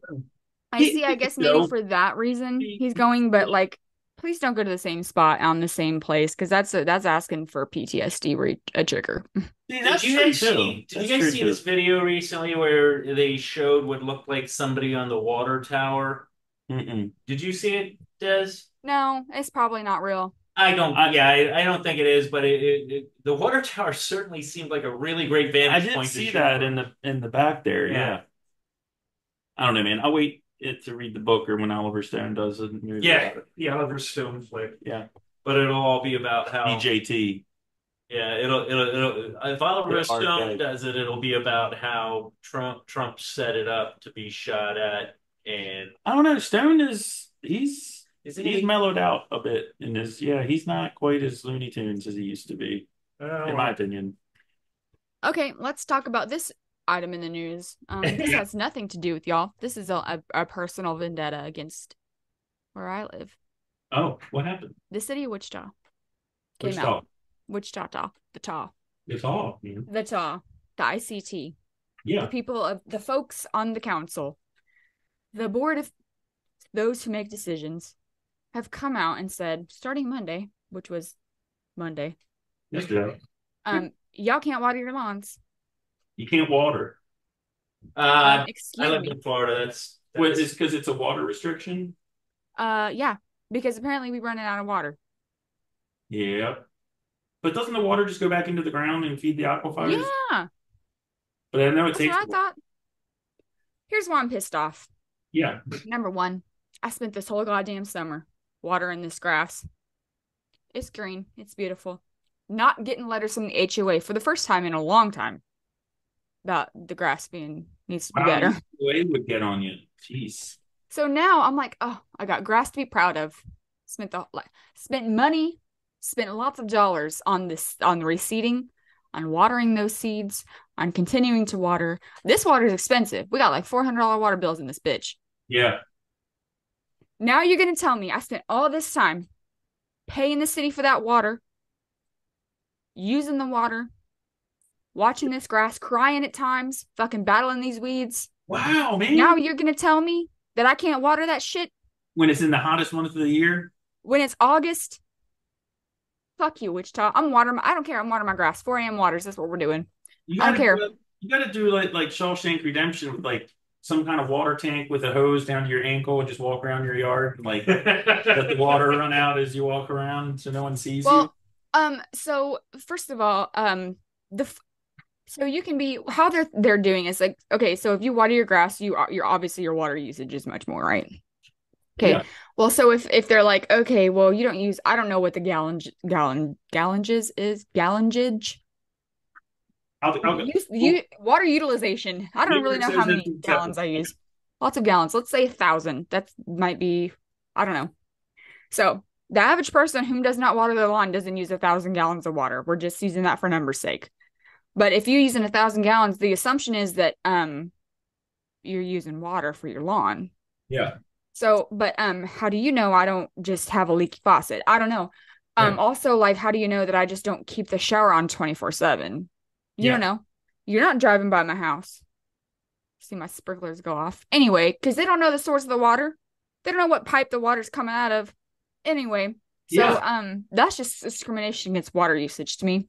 I guess maybe for that reason he's going, but like, please don't go to the same spot on the same place because that's asking for PTSD a trigger. Did you guys see this video recently where they showed what looked like somebody on the water tower? Mm-mm. Did you see it, Des? No, it's probably not real. I don't think it is, but the water tower certainly seemed like a really great vantage point. I did see that in the back there. Yeah. I don't know, man. I'll wait to read the book or when Oliver Stone does a movie. Yeah, the Oliver Stone flick. Yeah, but it'll all be about how BJT. Yeah, it'll if Oliver Stone does it, it'll be about how Trump set it up to be shot at, and I don't know. Stone he's mellowed out a bit in his. Yeah, he's not quite as Looney Tunes as he used to be, in my opinion. Okay, let's talk about this item in the news. This has nothing to do with y'all. This is a personal vendetta against where I live. Oh, what happened? The city of Wichita came out. Wichita, the ICT. Yeah. The folks on the council, the board of those who make decisions, have come out and said, starting Monday, which was Monday, yesterday, y'all can't water your lawns. You can't water. Excuse I live me. in Florida. That's because it's a water restriction. Yeah, because apparently we're running out of water. Yeah. But doesn't the water just go back into the ground and feed the aquifers? Yeah, But I know it that's what takes. I thought. Here's why I'm pissed off. Yeah. Number one, I spent this whole goddamn summer watering this grass. It's green. It's beautiful. Not getting letters from the HOA for the first time in a long time about the grass being needs to be Wow, better. it would get on you. Jeez. So now I'm like, oh, I got grass to be proud of. Spent money, spent lots of dollars on this, on the reseeding, on watering those seeds, on continuing to water. This water is expensive. We got like $400 water bills in this bitch. Yeah. Now you're gonna tell me I spent all this time paying the city for that water, using the water, watching this grass, crying at times, fucking battling these weeds. Wow, man. Now you're gonna tell me that I can't water that shit When it's in the hottest month of the year? when it's August? Fuck you, Wichita. I don't care. I'm watering my grass. 4 a.m. waters. That's what we're doing. I don't care. You gotta do like Shawshank Redemption with like some kind of water tank with a hose down to your ankle and just walk around your yard and like let the water run out as you walk around so no one sees you. Well, so first of all, so you can be how they're doing is like, okay, so if you water your grass, you're obviously your water usage is much more, right? Okay. Yeah. Well, so if they're like, okay, well, you don't use, I don't know what the gallonage is. Gallonage. Water utilization. I don't really know how many gallons I use. Lots of gallons. Let's say 1,000. That might be, I don't know. So the average person who does not water their lawn doesn't use 1,000 gallons of water. We're just using that for numbers' sake. But if you're using 1,000 gallons, the assumption is that you're using water for your lawn. Yeah. So, but how do you know I don't just have a leaky faucet? I don't know. Yeah. Also, like, how do you know that I just don't keep the shower on 24/7? You Yeah. don't know. You're not driving by my house. See my sprinklers go off. Anyway, because they don't know the source of the water. They don't know what pipe the water's coming out of. Anyway, so Yeah. that's just discrimination against water usage to me.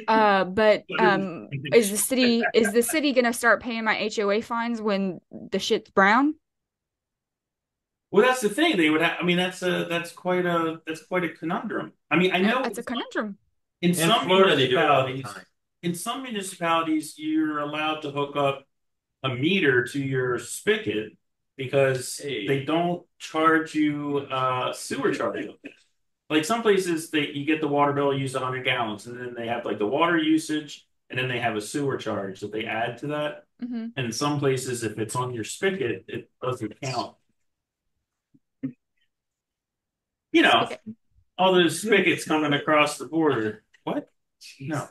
But is the city gonna start paying my HOA fines when the shit's brown? Well, that's the thing. They would have. I mean, that's quite a conundrum. I mean, I know It's a conundrum. in In some Florida, they do it all the municipalities, time. in some municipalities, you're allowed to hook up a meter to your spigot because Hey. they don't charge you sewer charge. Like some places, you get the water bill, use 100 gallons, and then they have like the water usage, and then they have a sewer charge that they add to that. Mm-hmm. And in some places, if it's on your spigot, it doesn't count. You know, Okay. all those spigots coming across the border. What? No.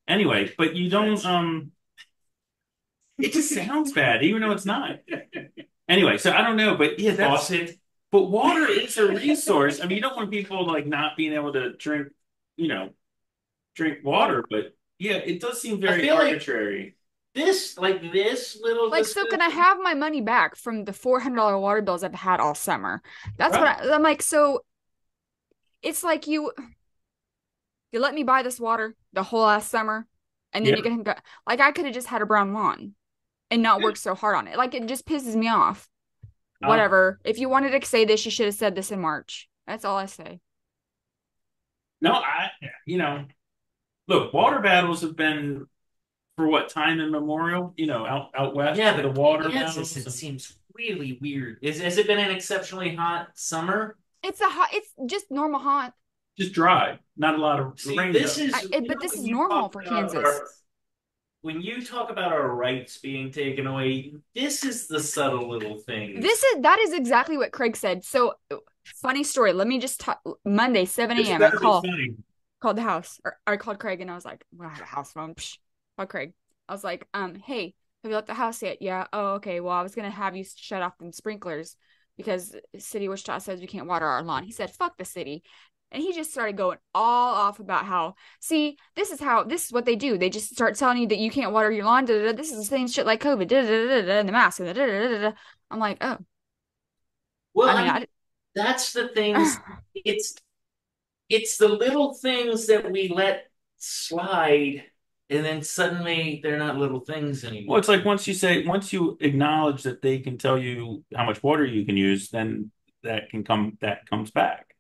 Anyway, but you don't. It just sounds bad, even though it's not. Anyway, so I don't know, but yeah, that's. Faucet. But water is a resource. I mean, you don't want people like not being able to drink, drink water. But yeah, it does seem very feel like- arbitrary. This little Like, so can I have my money back from the $400 water bills I've had all summer? That's what I'm like. So it's like you let me buy this water the whole last summer, and then Yeah. you can go. Like, I could have just had a brown lawn and not worked so hard on it. Like, it just pisses me off. Whatever. If you wanted to say this, you should have said this in March. That's all I say. No, look, water battles have been for what time immemorial? Out west. Yeah, the but water Kansas, battles. it seems really weird. Has it been an exceptionally hot summer? It's just normal hot. Just dry, not a lot of See, rain. this though. is But this when is you normal talk for about Kansas. when you talk about our rights being taken away, this is the subtle little things. That is exactly what Craig said. So, funny story. Let me just talk. Monday, 7 It's a.m. I better than called the house, or I called Craig, and I was like, well, I have a house phone. Psh. Called Craig. I was like, hey, have you left the house yet? Yeah. Oh, okay. Well, I was gonna have you shut off them sprinklers because City of Wichita says we can't water our lawn. He said, fuck the city. And he just started going all off about how, see, this is what they do. They just start telling you that you can't water your lawn. This is the same shit like COVID, and the mask. I'm like, oh. Well, I mean, that's the things. It's the little things that we let slide, and then suddenly they're not little things anymore. Well, it's like once you acknowledge that they can tell you how much water you can use, then that comes back.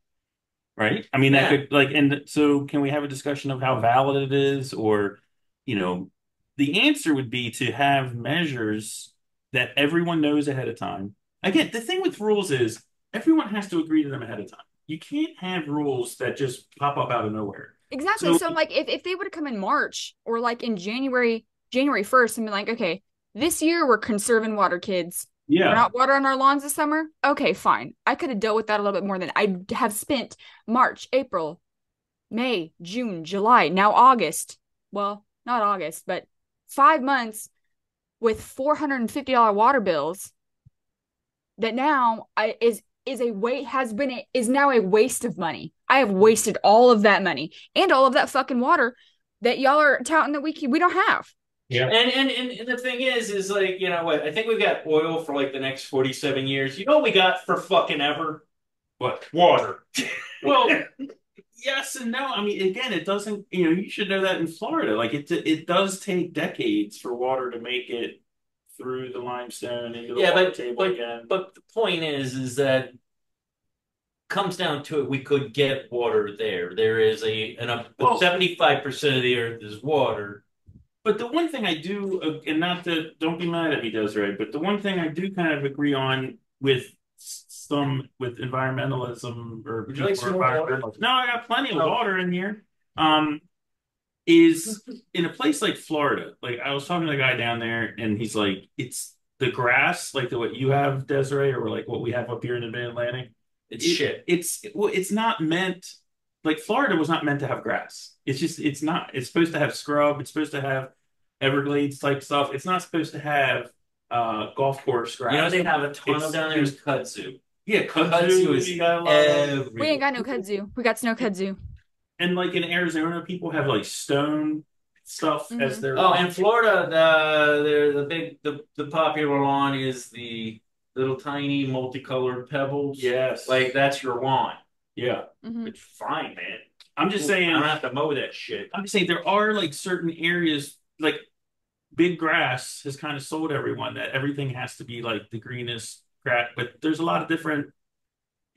right? I mean, that Yeah. could like, and so can we have a discussion of how valid it is, or, you know, the answer would be to have measures that everyone knows ahead of time. Again, the thing with rules is everyone has to agree to them ahead of time. You can't have rules that just pop up out of nowhere. Exactly. So So like if they would have come in March or like in January 1st and be like, okay, this year we're conserving water, kids. We're yeah, not watering our lawns this summer. Okay, fine. I could have dealt with that a little bit more than I have spent March, April, May, June, July, now August. Well, not August, but 5 months with $450 water bills that now is a wait has been is now a waste of money. I have wasted all of that money and all of that fucking water that y'all are touting that we don't have. yeah. And the thing is like, you know what? I think we've got oil for like the next 47 years. You know what we got for fucking ever? What? Water. Well, yes and no. I mean, again, it doesn't, you should know that in Florida. Like it does take decades for water to make it through the limestone into the Yeah, water but table but again. but the point is that comes down to it, we could get water there. There is Well, 75% of the earth is water. but the one thing I do, and not to, don't be mad at me, Desiree, but the one thing I do kind of agree on with some with environmentalism or Would you like some or more water? environmentalism. No, I got plenty of Oh. water in here. Um, is in a place like Florida. Like I was talking to a guy down there, and he's like, it's the grass, like the what you have, Desiree, or like what we have up here in the Mid Atlantic. It's shit. It's not meant like Florida was not meant to have grass. It's not. It's supposed to have scrub. It's supposed to have Everglades type stuff. It's not supposed to have golf course grass. You know they have a ton It's of down there is kudzu. Yeah, Kudzu is you got a lot of, We ain't got no kudzu. We got snow kudzu. and like in Arizona, people have like stone stuff as their Oh, in Florida, the popular lawn is the little tiny multicolored pebbles. yes, Like that's your lawn. yeah. It's fine, man. I'm just saying. I don't have to mow that shit. I'm just saying there are like certain areas like big grass has kind of sold everyone that everything has to be like the greenest grass, but there's a lot of different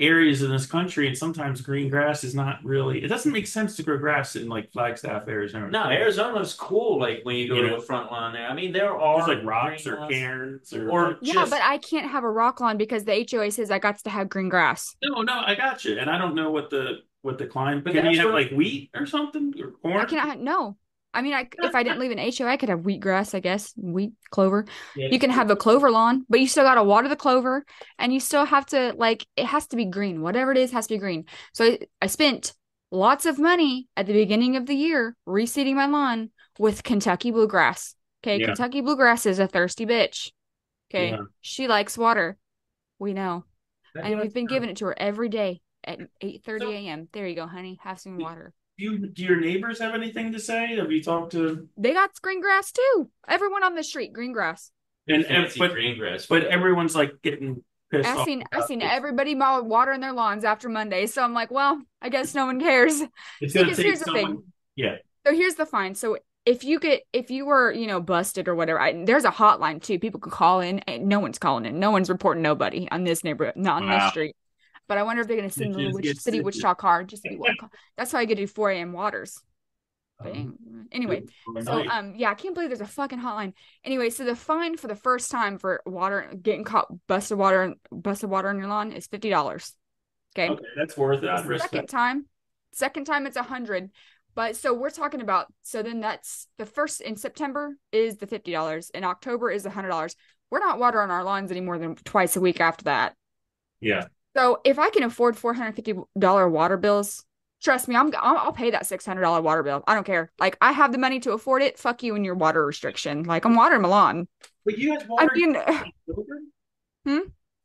areas in this country, and sometimes green grass is not really. It doesn't make sense to grow grass in like Flagstaff, Arizona. No, Arizona's cool. Like when you go to the front lawn there. I mean, there are There's like rocks green or lawns. cairns Or Yeah, just but I can't have a rock lawn because the HOA says I got to have green grass. no, I got you, and I don't know what the climate. But Can you that's have what- like wheat or something or corn? I cannot no. I mean, if I didn't leave an HOA, I could have wheatgrass, I guess, wheat clover. Yeah. You can have a clover lawn, but you still got to water the clover, and you still have to like it has to be green. Whatever it is has to be green. So I spent lots of money at the beginning of the year reseeding my lawn with Kentucky bluegrass. Okay, Yeah. Kentucky bluegrass is a thirsty bitch. Okay, Yeah. she likes water. We know, That and is we've been true. giving it to her every day at 8:30 So- a.m. There you go, honey. Have some water. Do your neighbors have anything to say? Have you talked to They got green grass too. Everyone on the street, green grass. and fancy but green grass. but everyone's like getting pissed off. I seen everybody watering their lawns after Monday. So I'm like, well, I guess no one cares. It's gonna Because take here's the someone. thing. Yeah. So here's the fine. So if you were, busted or whatever, there's a hotline too. People can call in. And no one's calling in. No one's reporting nobody on this neighborhood, not on this Wow. street. But I wonder if they're gonna send the It's- city Wichita car just to be one call. That's how I get to do 4 a.m. waters. But anyway, so yeah, I can't believe there's a fucking hotline. Anyway, so the fine for the first time for water getting caught busted water in your lawn is $50. Okay, that's worth it. I'd the risk second time it's 100. But so we're talking about, so then that's the first in September is the $50. In October is the $100. We're not watering our lawns any more than twice a week after that. Yeah. So if I can afford $450 water bills, trust me, I'll pay that $600 water bill. I don't care. Like I have the money to afford it. Fuck you and your water restriction. Like I'm watering my lawn. But you guys water I mean, in October? Hmm?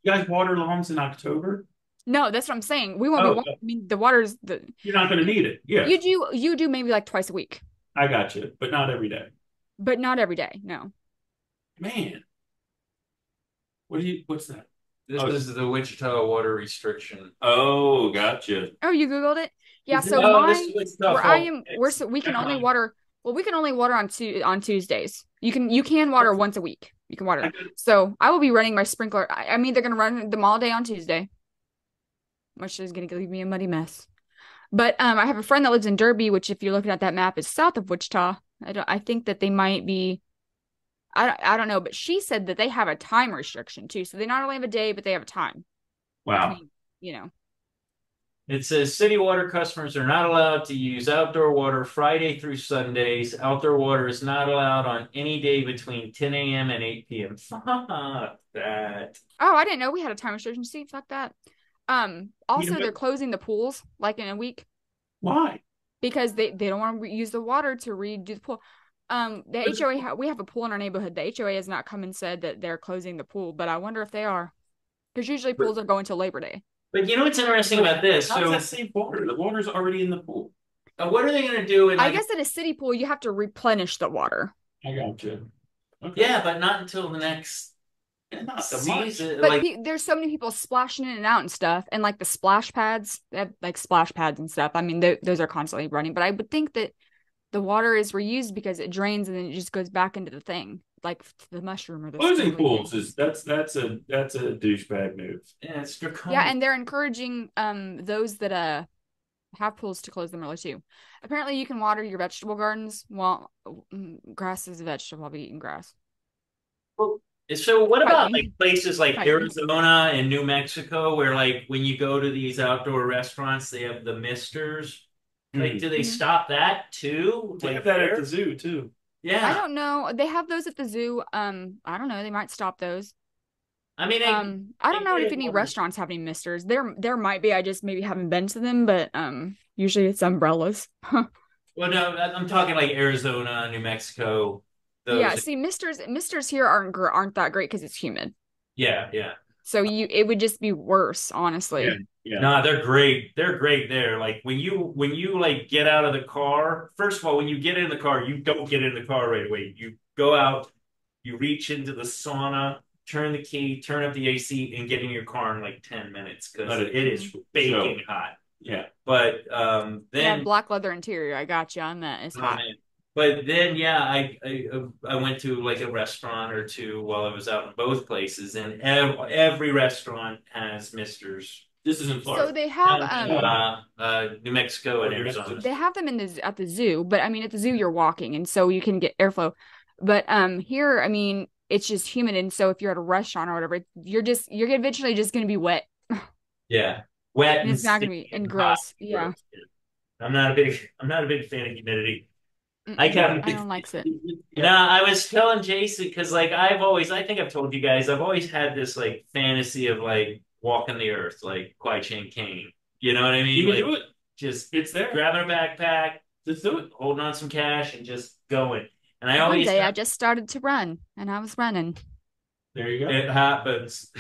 You guys water lawns in October? no, that's what I'm saying. We won't be. I mean, the water's You're not going to need it. Yeah. You do maybe like twice a week, I got you, but not every day. but not every day. No. Man. What's that? This is the Wichita water restriction. Oh, gotcha. Oh, you Googled it? Yeah. So we can only water. Well, we can only water on Tuesdays. You can water once a week. You can water. So I will be running my sprinkler. I'm either going to run them all day on Tuesday, which is going to leave me a muddy mess, But I have a friend that lives in Derby, which if you're looking at that map is south of Wichita. I think that they might be I don't know, but she said that they have a time restriction too. So they not only have a day, but they have a time Wow. between, you know. It says city water customers are not allowed to use outdoor water Friday through Sundays. Outdoor water is not allowed on any day between 10 a.m. and 8 p.m. Fuck that. Oh, I didn't know we had a time restriction. See, fuck that. You Also know they're what? closing the pools like in a week Why? because they don't want to use the water to redo the pool. The HOA we have a pool in our neighborhood. The HOA has not come and said that they're closing the pool, but I wonder if they are. Because usually pools are going till Labor Day. But you know what's interesting about this? How does So, that save water? The water's already in the pool. what are they going to do? In I like, guess at a city pool you have to replenish the water. I got you. Okay. yeah, but not until the next Not the much. season. But Like, there's so many people splashing in and out and stuff, and like the splash pads, they have like splash pads and stuff. I mean, those are constantly running. But I would think that the water is reused because it drains and then it just goes back into the thing, like the mushroom or the Closing spirulina pools thing. is that's a douchebag move. yeah, it's Yeah, draconian. and they're encouraging those that have pools to close them early too. Apparently, you can water your vegetable gardens. Well, grass is a vegetable. I'll be eating grass. Well, so what Fight about me. like places like Fight me. Arizona and New Mexico where like when you go to these outdoor restaurants, they have the misters? Like, do they Mhm. stop that too? They Like have that at there? the zoo too. Yeah. I don't know. They have those at the zoo. I don't know. They might stop those. I mean, I I don't know get if it. any restaurants have any misters. There might be. I just maybe haven't been to them, but usually it's umbrellas. Well, no, I'm talking like Arizona, New Mexico, Yeah, those. see, misters here aren't that great because it's humid. Yeah, yeah. So it would just be worse, Yeah, honestly. yeah. No, they're great. They're great there. Like when you like get out of the car, first of all, when you get in the car, you don't get in the car right away. You go out, you reach into the sauna, turn the key, turn up the AC, and get in your car in like 10 minutes because Let it it is baking hot. Yeah. But Yeah, then black leather interior. I got you on that. It's oh, hot. man. But then yeah, I went to like a restaurant or two while I was out in both places, and every restaurant has misters. This is in So Florida. they have New Mexico and Arizona. they have them in at the zoo, but I mean at the zoo you're walking and so you can get airflow. But here, I mean, it's just humid and so if you're at a restaurant or whatever, you're eventually just gonna be wet. Yeah, wet And and it's not gonna sticky be and and hot. gross. Yeah. I'm not a big fan of humidity. I Mm-mm, got a I big. don't like it. No, I was telling Jason because like I think I've told you guys I've always had this like fantasy of like walking the earth like Kwai Chang Caine. You know what I mean? You can Like do it. just It's there. grabbing a backpack, Let's do it. holding on some cash, and just going. And I One always day I just started to run and I was running. There you go. it happens.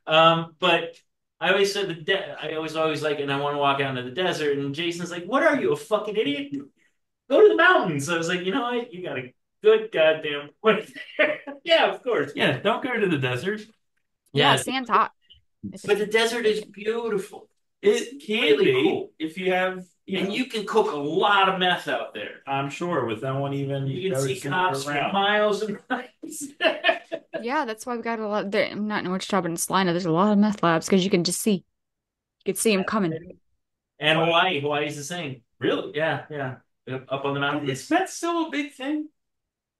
But I always said I always like, and I want to walk out into the desert. And Jason's like, "What are you, a fucking idiot? Go to the mountains." I was like, "You know what? You got a good goddamn point there." Yeah, of course. Yeah, don't go to the desert. Yeah, Yeah, sand's hot. but the desert is beautiful. It can really be cool. if you have, And you can cook a lot of meth out there. I'm sure, with no one even You can see noticing cops you're for around. miles and miles. Yeah, that's why we got a lot there. I'm not in Wichita, but in Salina, there's a lot of meth labs because you can just see. You can see them coming. And Hawaii. Hawaii's the same. Really? Yeah, yeah. Up on the mountains. Is that still a big thing?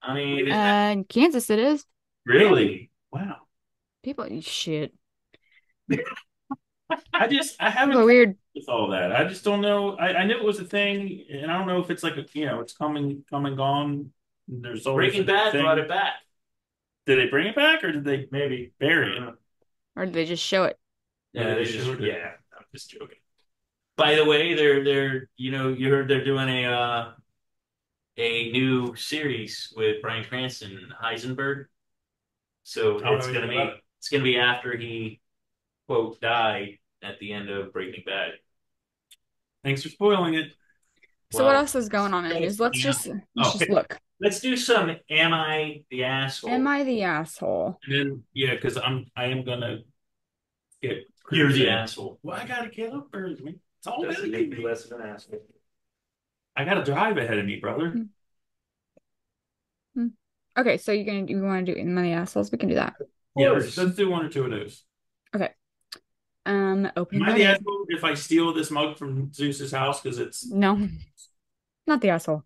I mean, In Kansas, it is. Really? Wow. People, shit. I People haven't are weird. with all that. I just don't know. I knew it was a thing, and I don't know if it's like it's come and gone. There's always Breaking a Bad thing. brought it back. Did they bring it back, or did they Maybe. bury it? Or do they just show it? Yeah, they showed it. yeah. I'm just joking. By the way, they're you heard they're doing a new series with Bryan Cranston and Heisenberg. So Oh, it's gonna yeah. be after he quote died at the end of Breaking Bad. Thanks for spoiling it. So what else is going on in the news? Let's yeah. just Oh. look. Let's do some Am I the Asshole? Am I the asshole? And then because I am gonna get You're the cruising. asshole. Well, I gotta get up early. Man. It's all Doesn't about make me. me less of an asshole. I got to drive ahead of me, brother. Okay, so you want to do Am I the assholes? We can do that. Yeah, let's do one or two of those. Okay. Open Am I that the in. asshole if I steal this mug from Zeus's house because it's No, not the asshole.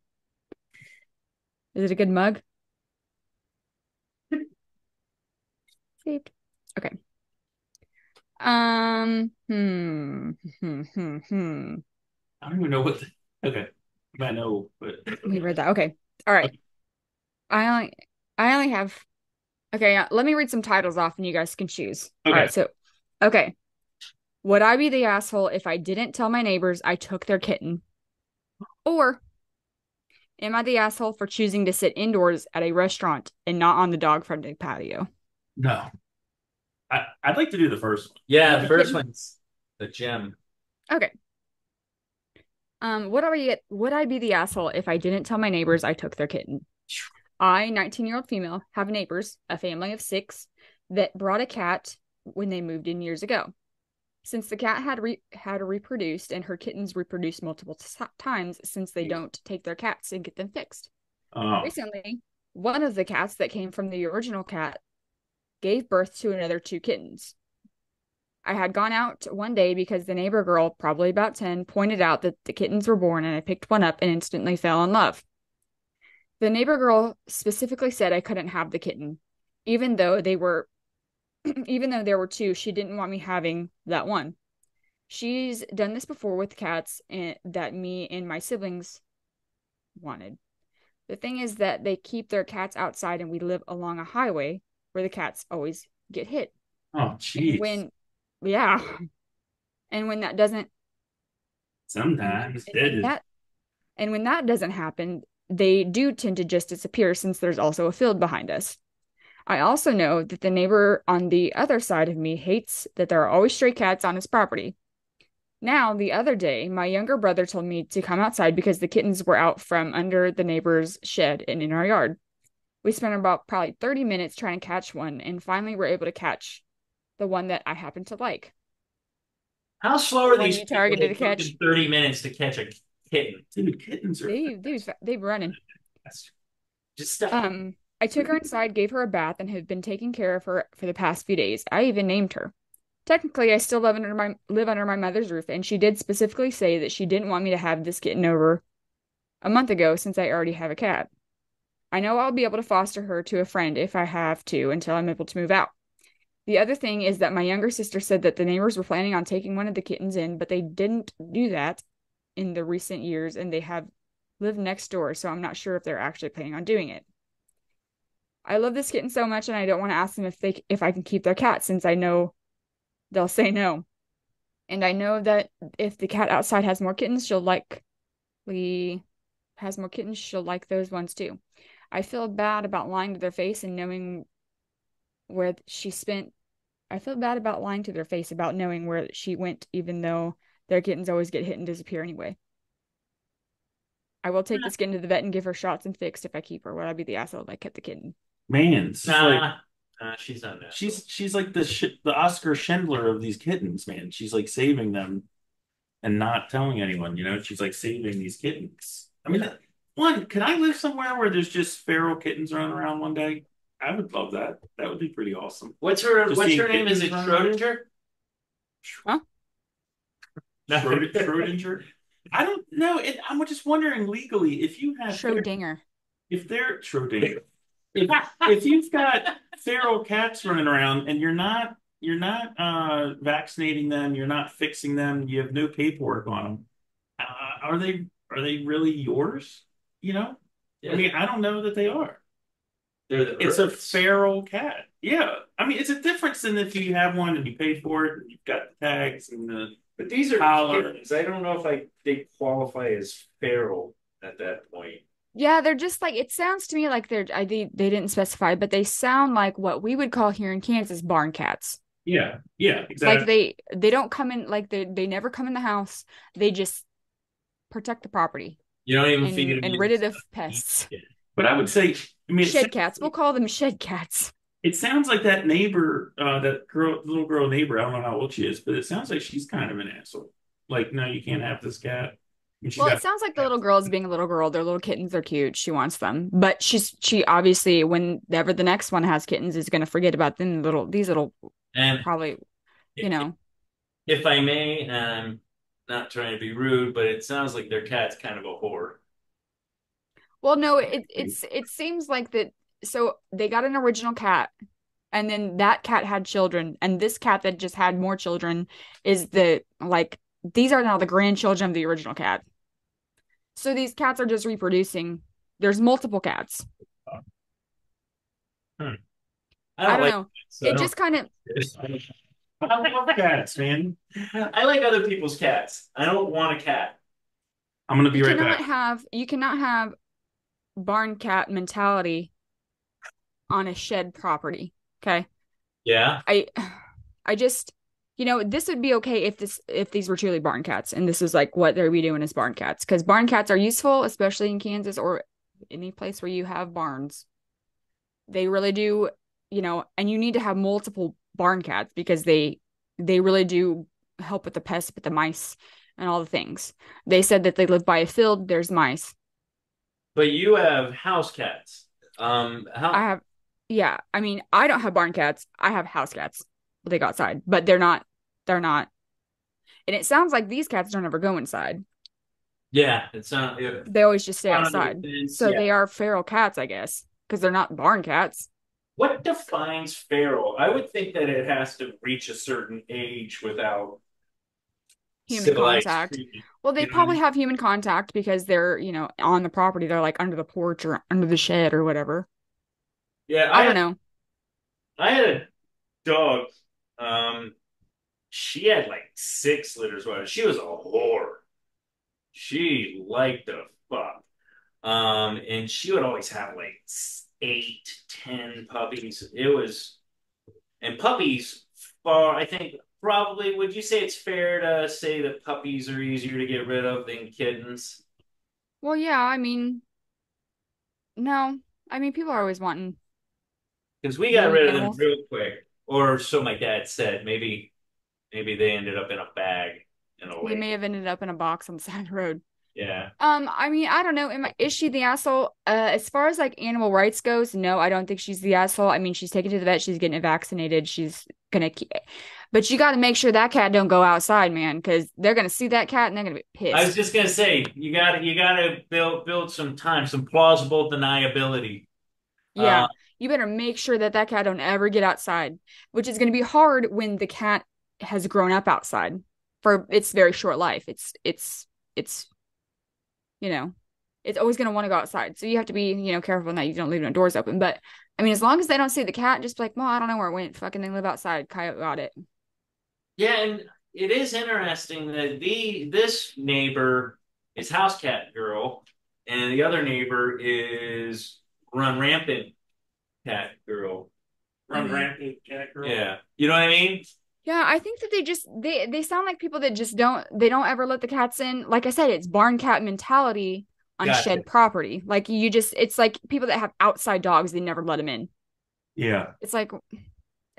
Is it a good mug? Saved. Okay. Hmm. I don't even know what okay. I know, but We read that. Okay. All right. I only I only have okay, let me read some titles off and you guys can choose. All okay. right, so okay. Would I be the asshole if I didn't tell my neighbors I took their kitten? Or am I the asshole for choosing to sit indoors at a restaurant and not on the dog-friendly patio? No. I'd like to do the first one. Yeah, The the first kitten? one's the gem. Okay. Would I be the asshole if I didn't tell my neighbors I took their kitten? I, 19-year-old female, have neighbors, a family of 6, that brought a cat when they moved in years ago. Since the cat had reproduced and her kittens reproduced multiple times since they don't take their cats and get them fixed. Oh, Recently, one of the cats that came from the original cat gave birth to another 2 kittens. I had gone out one day because the neighbor girl, probably about 10, pointed out that the kittens were born and I picked one up and instantly fell in love. The neighbor girl specifically said I couldn't have the kitten. Even though they were even though there were 2, she didn't want me having that one. She's done this before with cats that me and my siblings wanted. The thing is that they keep their cats outside and we live along a highway where the cats always get hit. oh, And jeez. yeah. And when that doesn't Sometimes and it when is. that and when that doesn't happen, they do tend to just disappear since there's also a field behind us. I also know that the neighbor on the other side of me hates that there are always stray cats on his property. Now, the other day, my younger brother told me to come outside because the kittens were out from under the neighbor's shed and in our yard. We spent about probably 30 minutes trying to catch one and finally were able to catch the one that I happen to like. How slow The are one these you people targeted to that took catch. them 30 minutes to catch a kitten? Dude, kittens are They've running. Just stuff. I took her inside, gave her a bath, and have been taking care of her for the past few days. I even named her. Technically, I still live under my mother's roof, and she did specifically say that she didn't want me to have this kitten over a month ago since I already have a cat. I know I'll be able to foster her to a friend if I have to until I'm able to move out. The other thing is that my younger sister said that the neighbors were planning on taking one of the kittens in, but they didn't do that in the recent years, and they have lived next door, so I'm not sure if they're actually planning on doing it. I love this kitten so much, and I don't want to ask them if I can keep their cat since I know they'll say no. And I know that if the cat outside has more kittens, she'll like those ones too. I feel bad about lying to their face and knowing where she spent. I feel bad about lying to their face about knowing where she went, even though their kittens always get hit and disappear anyway. I will take this kitten to the vet and give her shots and fixed if I keep her. Would I be the asshole if I kept the kitten? man. It's like She's not that. she's like the Oscar Schindler of these kittens, man. She's like saving them and not telling anyone. You know, she's like saving these kittens. I mean, one, can I live somewhere where there's just feral kittens running around one day? I would love that. That would be pretty awesome. What's her Just What's seeing her name? Is it kittens running Schrodinger? Huh? No. Schrodinger? I don't know. I'm just wondering legally if you have Schrodinger. if they're Schrodinger. If you've got feral cats running around and you're not vaccinating them, you're not fixing them, you have no paperwork on them. Are they really yours? You know? Yeah. I mean, I don't know that they are. They're the It's a Earths. feral cat. Yeah. I mean, it's a difference than if you have one and you pay for it and you've got the tags and the But these are collar. kittens. I don't know if they qualify as feral at that point. Yeah, they're just like it sounds to me like they didn't specify, but they sound like what we would call here in Kansas barn cats. Yeah, yeah, Like exactly. they don't come in like they never come in the house. They just protect the property You don't even feed them. and rid it of pests. But I would say, I mean, Shed cats. We'll call them shed cats. it sounds like that neighbor, that little girl neighbor. I don't know how old she is, but it sounds like she's kind of an asshole. Like, no, you can't have this cat. And she's Well, it got sounds like the little girl is being a little girl. They're little kittens. They're cute. She wants them, but she obviously whenever the next one has kittens is going to forget about them. These little And probably you know. if I may, and I'm not trying to be rude, but it sounds like their cat's kind of a whore. Well, no, it seems like that. So they got an original cat, and then that cat had children, and this cat that just had more children is the like these are now the grandchildren of the original cat. So these cats are just reproducing. There's multiple cats. Hmm. I don't like know. cats, so I It don't. just kind of I love cats, man. I like other people's cats. I don't want a cat. I'm gonna be right back. you cannot have barn cat mentality on a shed property. Okay. Yeah. I I just this would be okay if these were truly barn cats and this is like what they'd be doing as barn cats because barn cats are useful, especially in Kansas or any place where you have barns. They really do, and you need to have multiple barn cats because they really do help with the pests, with the mice and all the things. They said that they live by a field, there's mice. But you have house cats. I How? have yeah, I mean, I don't have barn cats. I have house cats. They go outside, but they're not. And it sounds like these cats don't ever go inside. Yeah, it's not. They always just stay Not under the outside. fence. So Yeah. they are feral cats, I guess, because they're not barn cats. What defines feral? I would think that it has to reach a certain age without Human civilized contact. treatment. Well, they You know what I probably mean? have human contact because they're, on the property. They're like under the porch or under the shed or whatever. Yeah, I don't know. I had a dog. Um, she had like 6 litters. She was a whore. She liked the fuck. And she would always have like 8, 10 puppies. It was, and puppies, I think probably, would you say it's fair to say that puppies are easier to get rid of than kittens? Well, yeah, I mean, no. I mean, people are always wanting Because we got young rid of them animals. real quick. Or so my dad said. Maybe they ended up in a bag in a They lake. may have ended up in a box on the side of the road. Yeah. I mean, I don't know. Is she the asshole? As far as like animal rights goes, no, I don't think she's the asshole. I mean, she's taken to the vet, she's getting it vaccinated, she's gonna keep but you got to make sure that cat don't go outside, man, because they're gonna see that cat and they're gonna be I was pissed. just gonna say you gotta build some plausible deniability. Yeah, Uh, you better make sure that that cat don't ever get outside, which is gonna be hard when the cat has grown up outside for its very short life. It's you know, it's always going to want to go outside. So you have to be, careful that you don't leave no doors open. But I mean, as long as they don't see the cat, just be like, well, I don't know where it went. Fucking they live outside. Coyote got it. yeah, and it is interesting that this neighbor is house cat girl, and the other neighbor is run rampant cat girl. Run rampant, cat girl. Yeah, you know what I mean? Yeah, I think that they sound like people that just don't ever let the cats in. Like I said, it's barn cat mentality on Gotcha. shed property. Like it's like people that have outside dogs, they never let them in. Yeah. It's like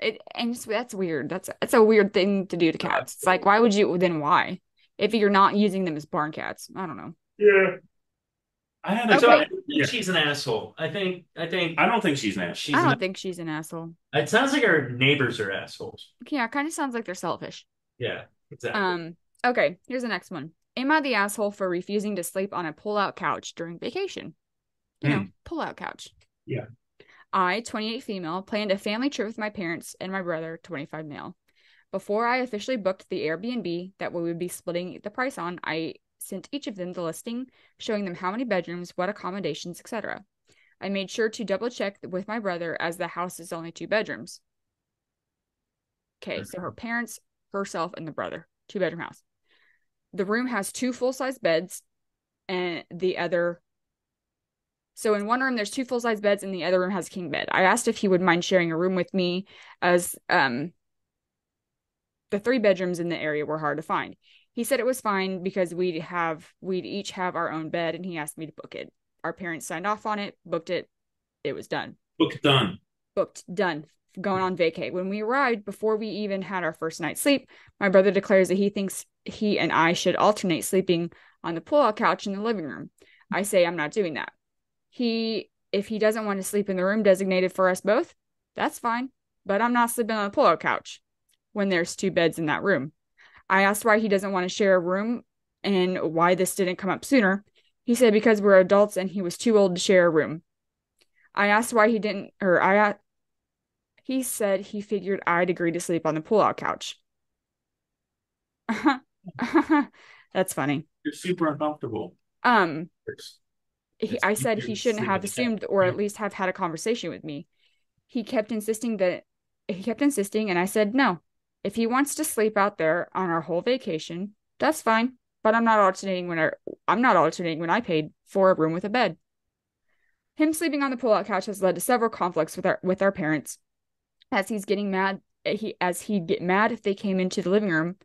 that's weird. That's a weird thing to do to cats. It's like why would you then why? If you're not using them as barn cats. I don't know. Yeah. I had a So I Okay. think yeah. she's an asshole. I think I don't think she's an ass. she's I an. don't think she's an asshole. It sounds like her neighbors are assholes. Yeah, kind of sounds like they're selfish. Yeah, exactly. Okay, here's the next one. Am I the asshole for refusing to sleep on a pull-out couch during vacation? Pull-out couch. Yeah. I, 28 female, planned a family trip with my parents and my brother, 25 male. Before I officially booked the Airbnb that we would be splitting the price on, I sent each of them the listing, showing them how many bedrooms, what accommodations, etc. I made sure to double check with my brother as the house is only 2 bedrooms. Okay, so her parents, herself, and the brother. 2-bedroom house. The room has 2 full-size beds and the other. So in one room, there's 2 full-size beds and the other room has a king bed. I asked if he would mind sharing a room with me as the 3 bedrooms in the area were hard to find. He said it was fine because we'd each have our own bed and he asked me to book it. Our parents signed off on it, booked it. It was done. Book done. Booked, done. Going on vacay. When we arrived, before we even had our first night's sleep, my brother declares that he thinks he and I should alternate sleeping on the pull-out couch in the living room. I say I'm not doing that. If he doesn't want to sleep in the room designated for us both, that's fine. But I'm not sleeping on the pull-out couch when there's 2 beds in that room. I asked why he doesn't want to share a room and why this didn't come up sooner. He said because we're adults and he was too old to share a room. I asked why he didn't, or he said he figured I'd agree to sleep on the pull-out couch. That's funny. You're super uncomfortable. I said he shouldn't have assumed or at least have had a conversation with me. He kept insisting, and I said no. If he wants to sleep out there on our whole vacation, that's fine. But I'm not alternating when I paid for a room with a bed. Him sleeping on the pull-out couch has led to several conflicts with our parents. As he'd get mad if they came into the living room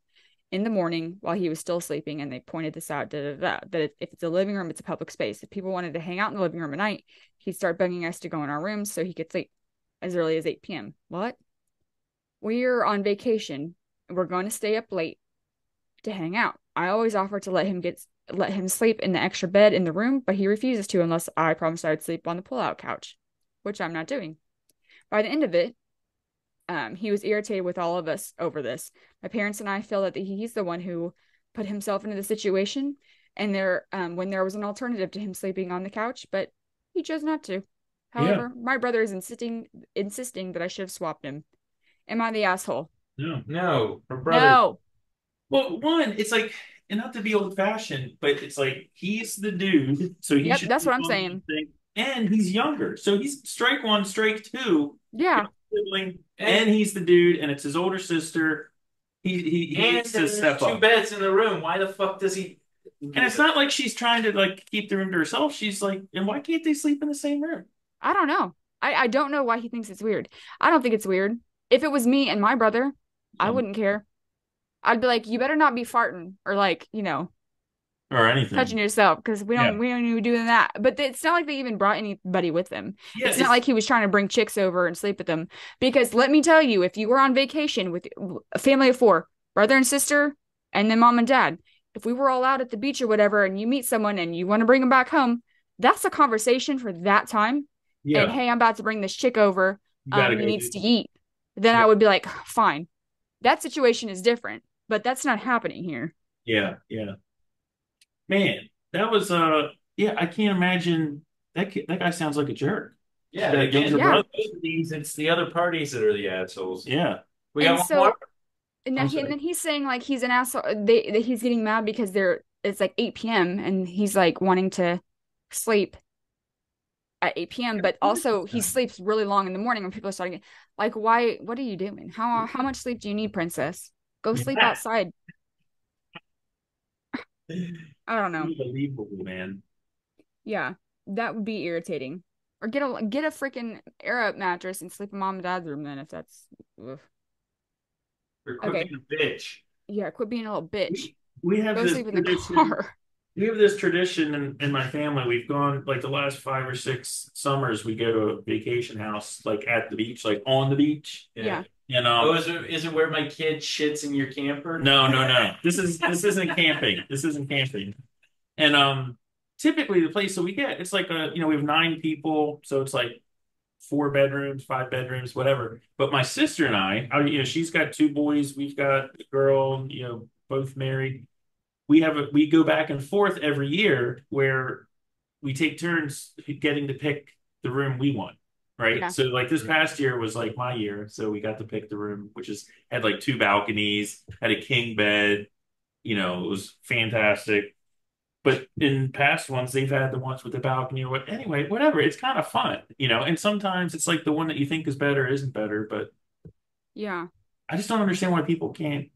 in the morning while he was still sleeping, and they pointed this out, that if it's a living room, it's a public space. If people wanted to hang out in the living room at night, he'd start begging us to go in our rooms so he could sleep as early as 8 p.m. What? We're on vacation. We're going to stay up late to hang out. I always offer to let him sleep in the extra bed in the room, but he refuses to unless I promised I would sleep on the pull-out couch, which I'm not doing. By the end of it, he was irritated with all of us over this. My parents and I feel that he's the one who put himself into the situation, and when there was an alternative to him sleeping on the couch, but he chose not to. However, my brother is insisting that I should have swapped him. Am I the asshole? No, her brother. No. Well, one, it's like, and not to be old fashioned, but it's like he's the dude, so he should. That's what I'm saying. And he's younger, so he's strike one, strike two. Yeah. Sibling, and he's the dude, and it's his older sister. He needs to step up. Two beds in the room. Why the fuck does he? And it's not like she's trying to like keep the room to herself. She's like, and why can't they sleep in the same room? I don't know. I don't know why he thinks it's weird. I don't think it's weird. If it was me and my brother, I wouldn't care. I'd be like, you better not be farting or like, or anything, touching yourself, because we don't even do that. But it's not like they even brought anybody with them. Yeah, it's not like he was trying to bring chicks over and sleep with them. Because let me tell you, if you were on vacation with a family of 4, brother and sister, and then mom and dad, if we were all out at the beach or whatever, and you meet someone and you want to bring them back home, that's a conversation for that time. Yeah. And hey, I'm about to bring this chick over. He needs to eat. Then I would be like, fine. That situation is different, but that's not happening here. Yeah. Man, that was I can't imagine that guy sounds like a jerk. Yeah, it's the other parties that are the assholes. Yeah. We got one more. And then he's saying like he's an asshole. He's getting mad because it's like 8 p.m. and he's like wanting to sleep at 8 p.m. But also he sleeps really long in the morning when people are starting. Like, why? What are you doing? How much sleep do you need, princess? Go sleep outside. I don't know. Unbelievable, man. Yeah, that would be irritating. Or get a freaking air up mattress and sleep in mom and dad's room then, if that's. Ugh. Or quit being a bitch. Yeah, quit being a little bitch. We have Go sleep in the car. We have this tradition in my family. We've gone like the last 5 or 6 summers. We go to a vacation house, like at the beach, like on the beach. Yeah. Is it where my kid shits in your camper? No. This isn't camping. This isn't camping. And typically the place that we get, it's like we have 9 people, so it's like 4 bedrooms, 5 bedrooms, whatever. But my sister and I, she's got 2 boys, we've got a girl, both married. We go back and forth every year where we take turns getting to pick the room we want. Right. Yeah. So like this past year was like my year. So we got to pick the room, which had like 2 balconies, had a king bed, it was fantastic. But in past ones, they've had the ones with the balcony or what. Anyway, whatever. It's kind of fun, and sometimes it's like the one that you think is better isn't better. But yeah, I just don't understand why people can't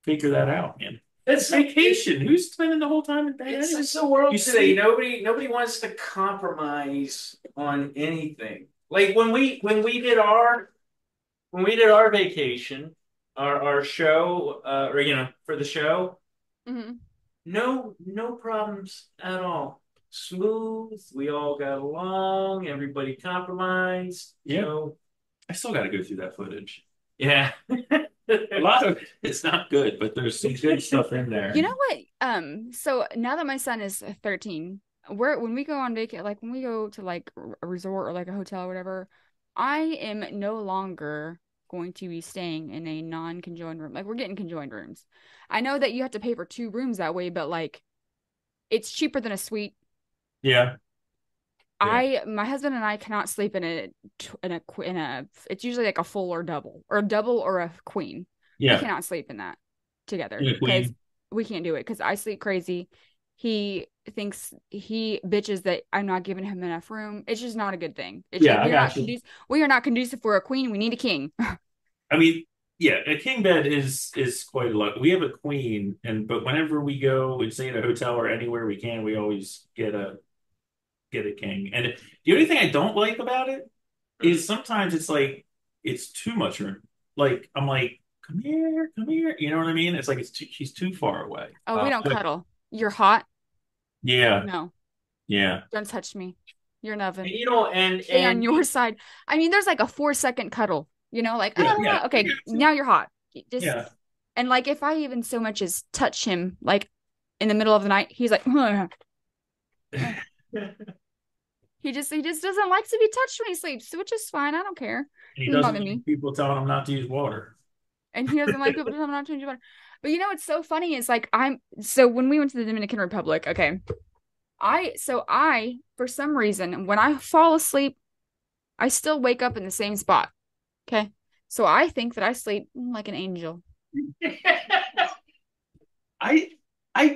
figure that out, man. It's vacation. Who's spending the whole time in bed? It's the world today. Nobody wants to compromise on anything. Like when we did our vacation, our show, or for the show, no problems at all. Smooth. We all got along. Everybody compromised. Yeah. I still got to go through that footage. Yeah. A lot of it's not good, but there's some good stuff in there. You know what? So now that my son is 13, when we go on vacation, like when we go to like a resort or like a hotel or whatever, I am no longer going to be staying in a non-conjoined room. Like, we're getting conjoined rooms. I know that you have to pay for 2 rooms that way, but like, it's cheaper than a suite. Yeah. My husband and I cannot sleep in a it's usually like a full or a double or a queen. Yeah. We cannot sleep in that together Yeah, because we can't do it because I sleep crazy. He bitches that I'm not giving him enough room. It's just not a good thing. It's Yeah, like, I got you. we are not conducive for a queen. We need a king. I mean, yeah, a king bed is quite a lot. We have a queen, but whenever we go and stay in a hotel or anywhere we can, we always get a king. And the only thing I don't like about it is sometimes it's like it's too much room. Like I'm like, come here, come here. You know what I mean? It's like she's too far away. Oh, we don't cuddle. You're hot. Yeah, No, yeah. don't touch me. You're an oven. And Stay on your side. I mean, there's like a 4-second cuddle. Like, Yeah. okay, now you're hot. Just Yeah. And like, if I even so much as touch him, like in the middle of the night, he's like, he just doesn't like to be touched when he sleeps, which is fine. I don't care. He Doesn't doesn't bother me. like people telling him not to use water. And he doesn't like people telling him not to use water. But what's so funny is like so when we went to the Dominican Republic, okay, I for some reason when I fall asleep, I still wake up in the same spot. Okay. So I think that I sleep like an angel. I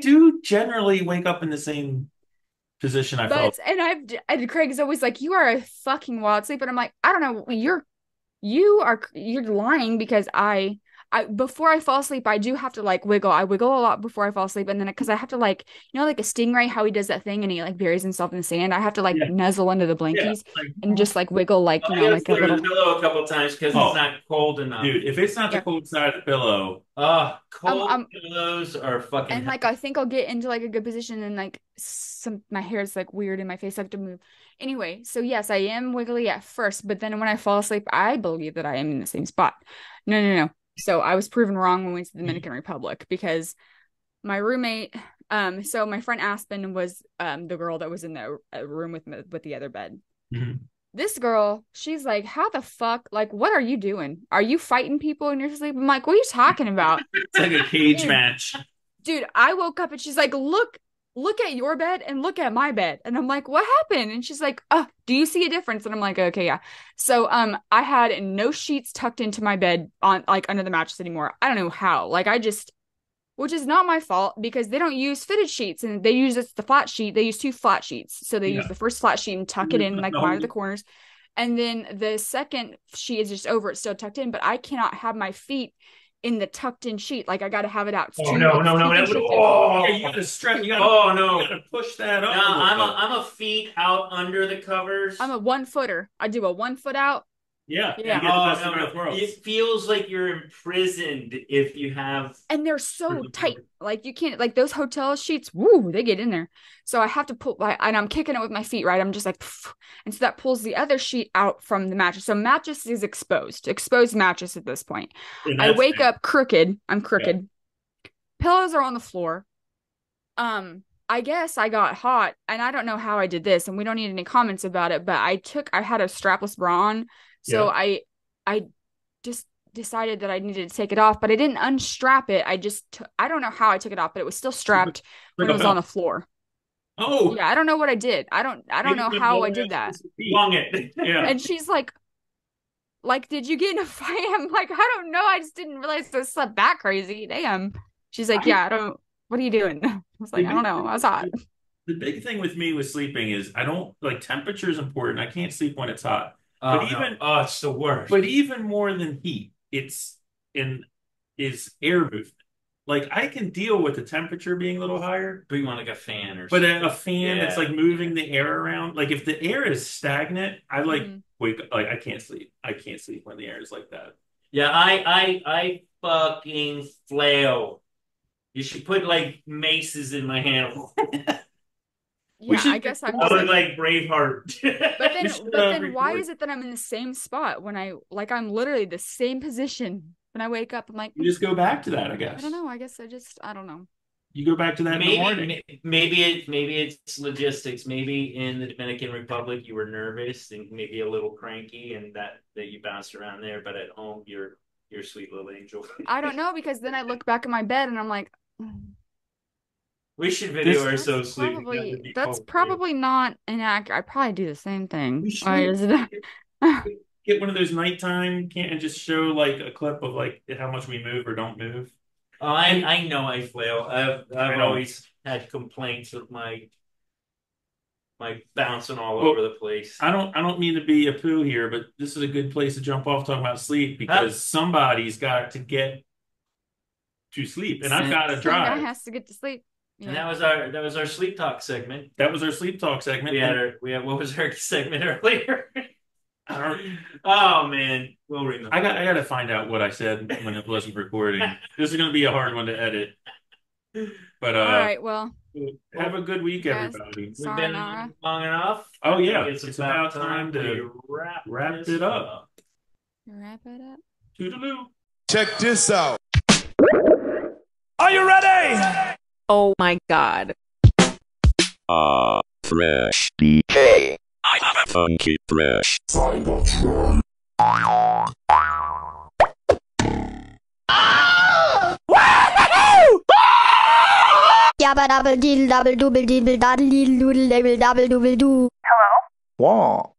do generally wake up in the same position I felt. And Craig's always like, you are a fucking wild sleeper. And I'm like, I don't know. You're lying because I before I fall asleep, I do have to like wiggle. I wiggle a lot before I fall asleep. And then because I have to like, like a stingray, how he does that thing and he like buries himself in the sand. I have to like nuzzle under the blankies and just like wiggle like, like a little pillow a couple times because it's not cold enough. Dude, if it's not the cold side of the pillow. Cold pillows are fucking. And like, I think I'll get into like a good position and like my hair is like weird in my face. I have to move. Anyway, so yes, I am wiggly at first, but then when I fall asleep, I believe that I am in the same spot. No. So I was proven wrong when we went to the Dominican Republic because my roommate, so my friend Aspen was the girl that was in the room with the other bed. Mm-hmm. This girl, she's like, how the fuck? Like, what are you doing? Are you fighting people in your sleep? I'm like, what are you talking about? It's like a cage match. Dude, I woke up and she's like, look at your bed and look at my bed. And I'm like, what happened? And she's like, do you see a difference? And I'm like, okay, yeah. So I had no sheets tucked into my bed on like under the mattress anymore. I don't know how. Like which is not my fault because they don't use fitted sheets and they use the flat sheet. They use 2 flat sheets. So they use the first flat sheet and tuck it in like one of the corners. And then the second sheet is just over it, still tucked in, but I cannot have my feet in the tucked in sheet. Like I got to have it out. No. You got to stretch. You got to push that up. No, I'm a feet out under the covers. I'm a 1-footer. I do a 1 foot out. Yeah. It feels like you're imprisoned if you have. And they're so tight. Like you can't, like those hotel sheets, woo, they get in there. So I have to pull, and I'm kicking it with my feet, right? I'm just like, pff, and so that pulls the other sheet out from the mattress. So mattress is exposed mattress at this point. I wake up crooked. I'm crooked. Yeah. Pillows are on the floor. I guess I got hot, and I don't know how I did this, and we don't need any comments about it, but I had a strapless bra on. So I just decided that I needed to take it off, but I didn't unstrap it. I don't know how I took it off, but it was still strapped when it was on the floor. Oh. Yeah, I don't know what I did. I don't know how I did that. Long it. Yeah. And she's like, did you get in a fight? I'm like, I don't know. I just didn't realize I slept that crazy. Damn. She's like, what are you doing? I was like, I don't know. I was hot. The big thing with me with sleeping is I don't like temperature is important. I can't sleep when it's hot. It's the worst. But even more than heat, is air movement. Like I can deal with the temperature being a little higher. But you want like a fan or something. But a fan that's like moving the air around. Like if the air is stagnant, I wake up, like I can't sleep. I can't sleep when the air is like that. Yeah, I fucking flail. You should put like maces in my hand. Yeah, I guess I'm just like Braveheart. But then why is it that I'm in the same spot when I'm literally the same position when I wake up? I'm like, you just go back to that, I guess. I don't know. I don't know. You go back to that in the morning. Maybe it's logistics. Maybe in the Dominican Republic you were nervous and maybe a little cranky, and that you bounced around there. But at home, you're a sweet little angel. I don't know, because then I look back at my bed and I'm like, We should video that's ourselves sleeping. that's probably not inaccurate. I probably do the same thing. We should. Why is it? Get one of those nighttime and just show like a clip of like how much we move or don't move. Oh, I know I flail. I've know. always had complaints with my bouncing all over the place. I don't mean to be a poo here, but this is a good place to jump off talking about sleep, because somebody's got to get to sleep, and I've got to drive. Some guy has to get to sleep. Yeah. And that was our sleep talk segment. That was our sleep talk segment. We had what was our segment earlier? Oh man, we'll remember. I got to find out what I said when it wasn't recording. This is going to be a hard one to edit. But all right, well, have a good week, everybody. We've been long enough. Oh yeah, it's about time to wrap it up. Wrap it up. Toodaloo. Check this out. Are you ready? Oh my God. Fresh DK. I have a funky fresh. Find a try. Yabba dabble diddle double double diddle daddle diddle doodle double double double do. Hello? Wow.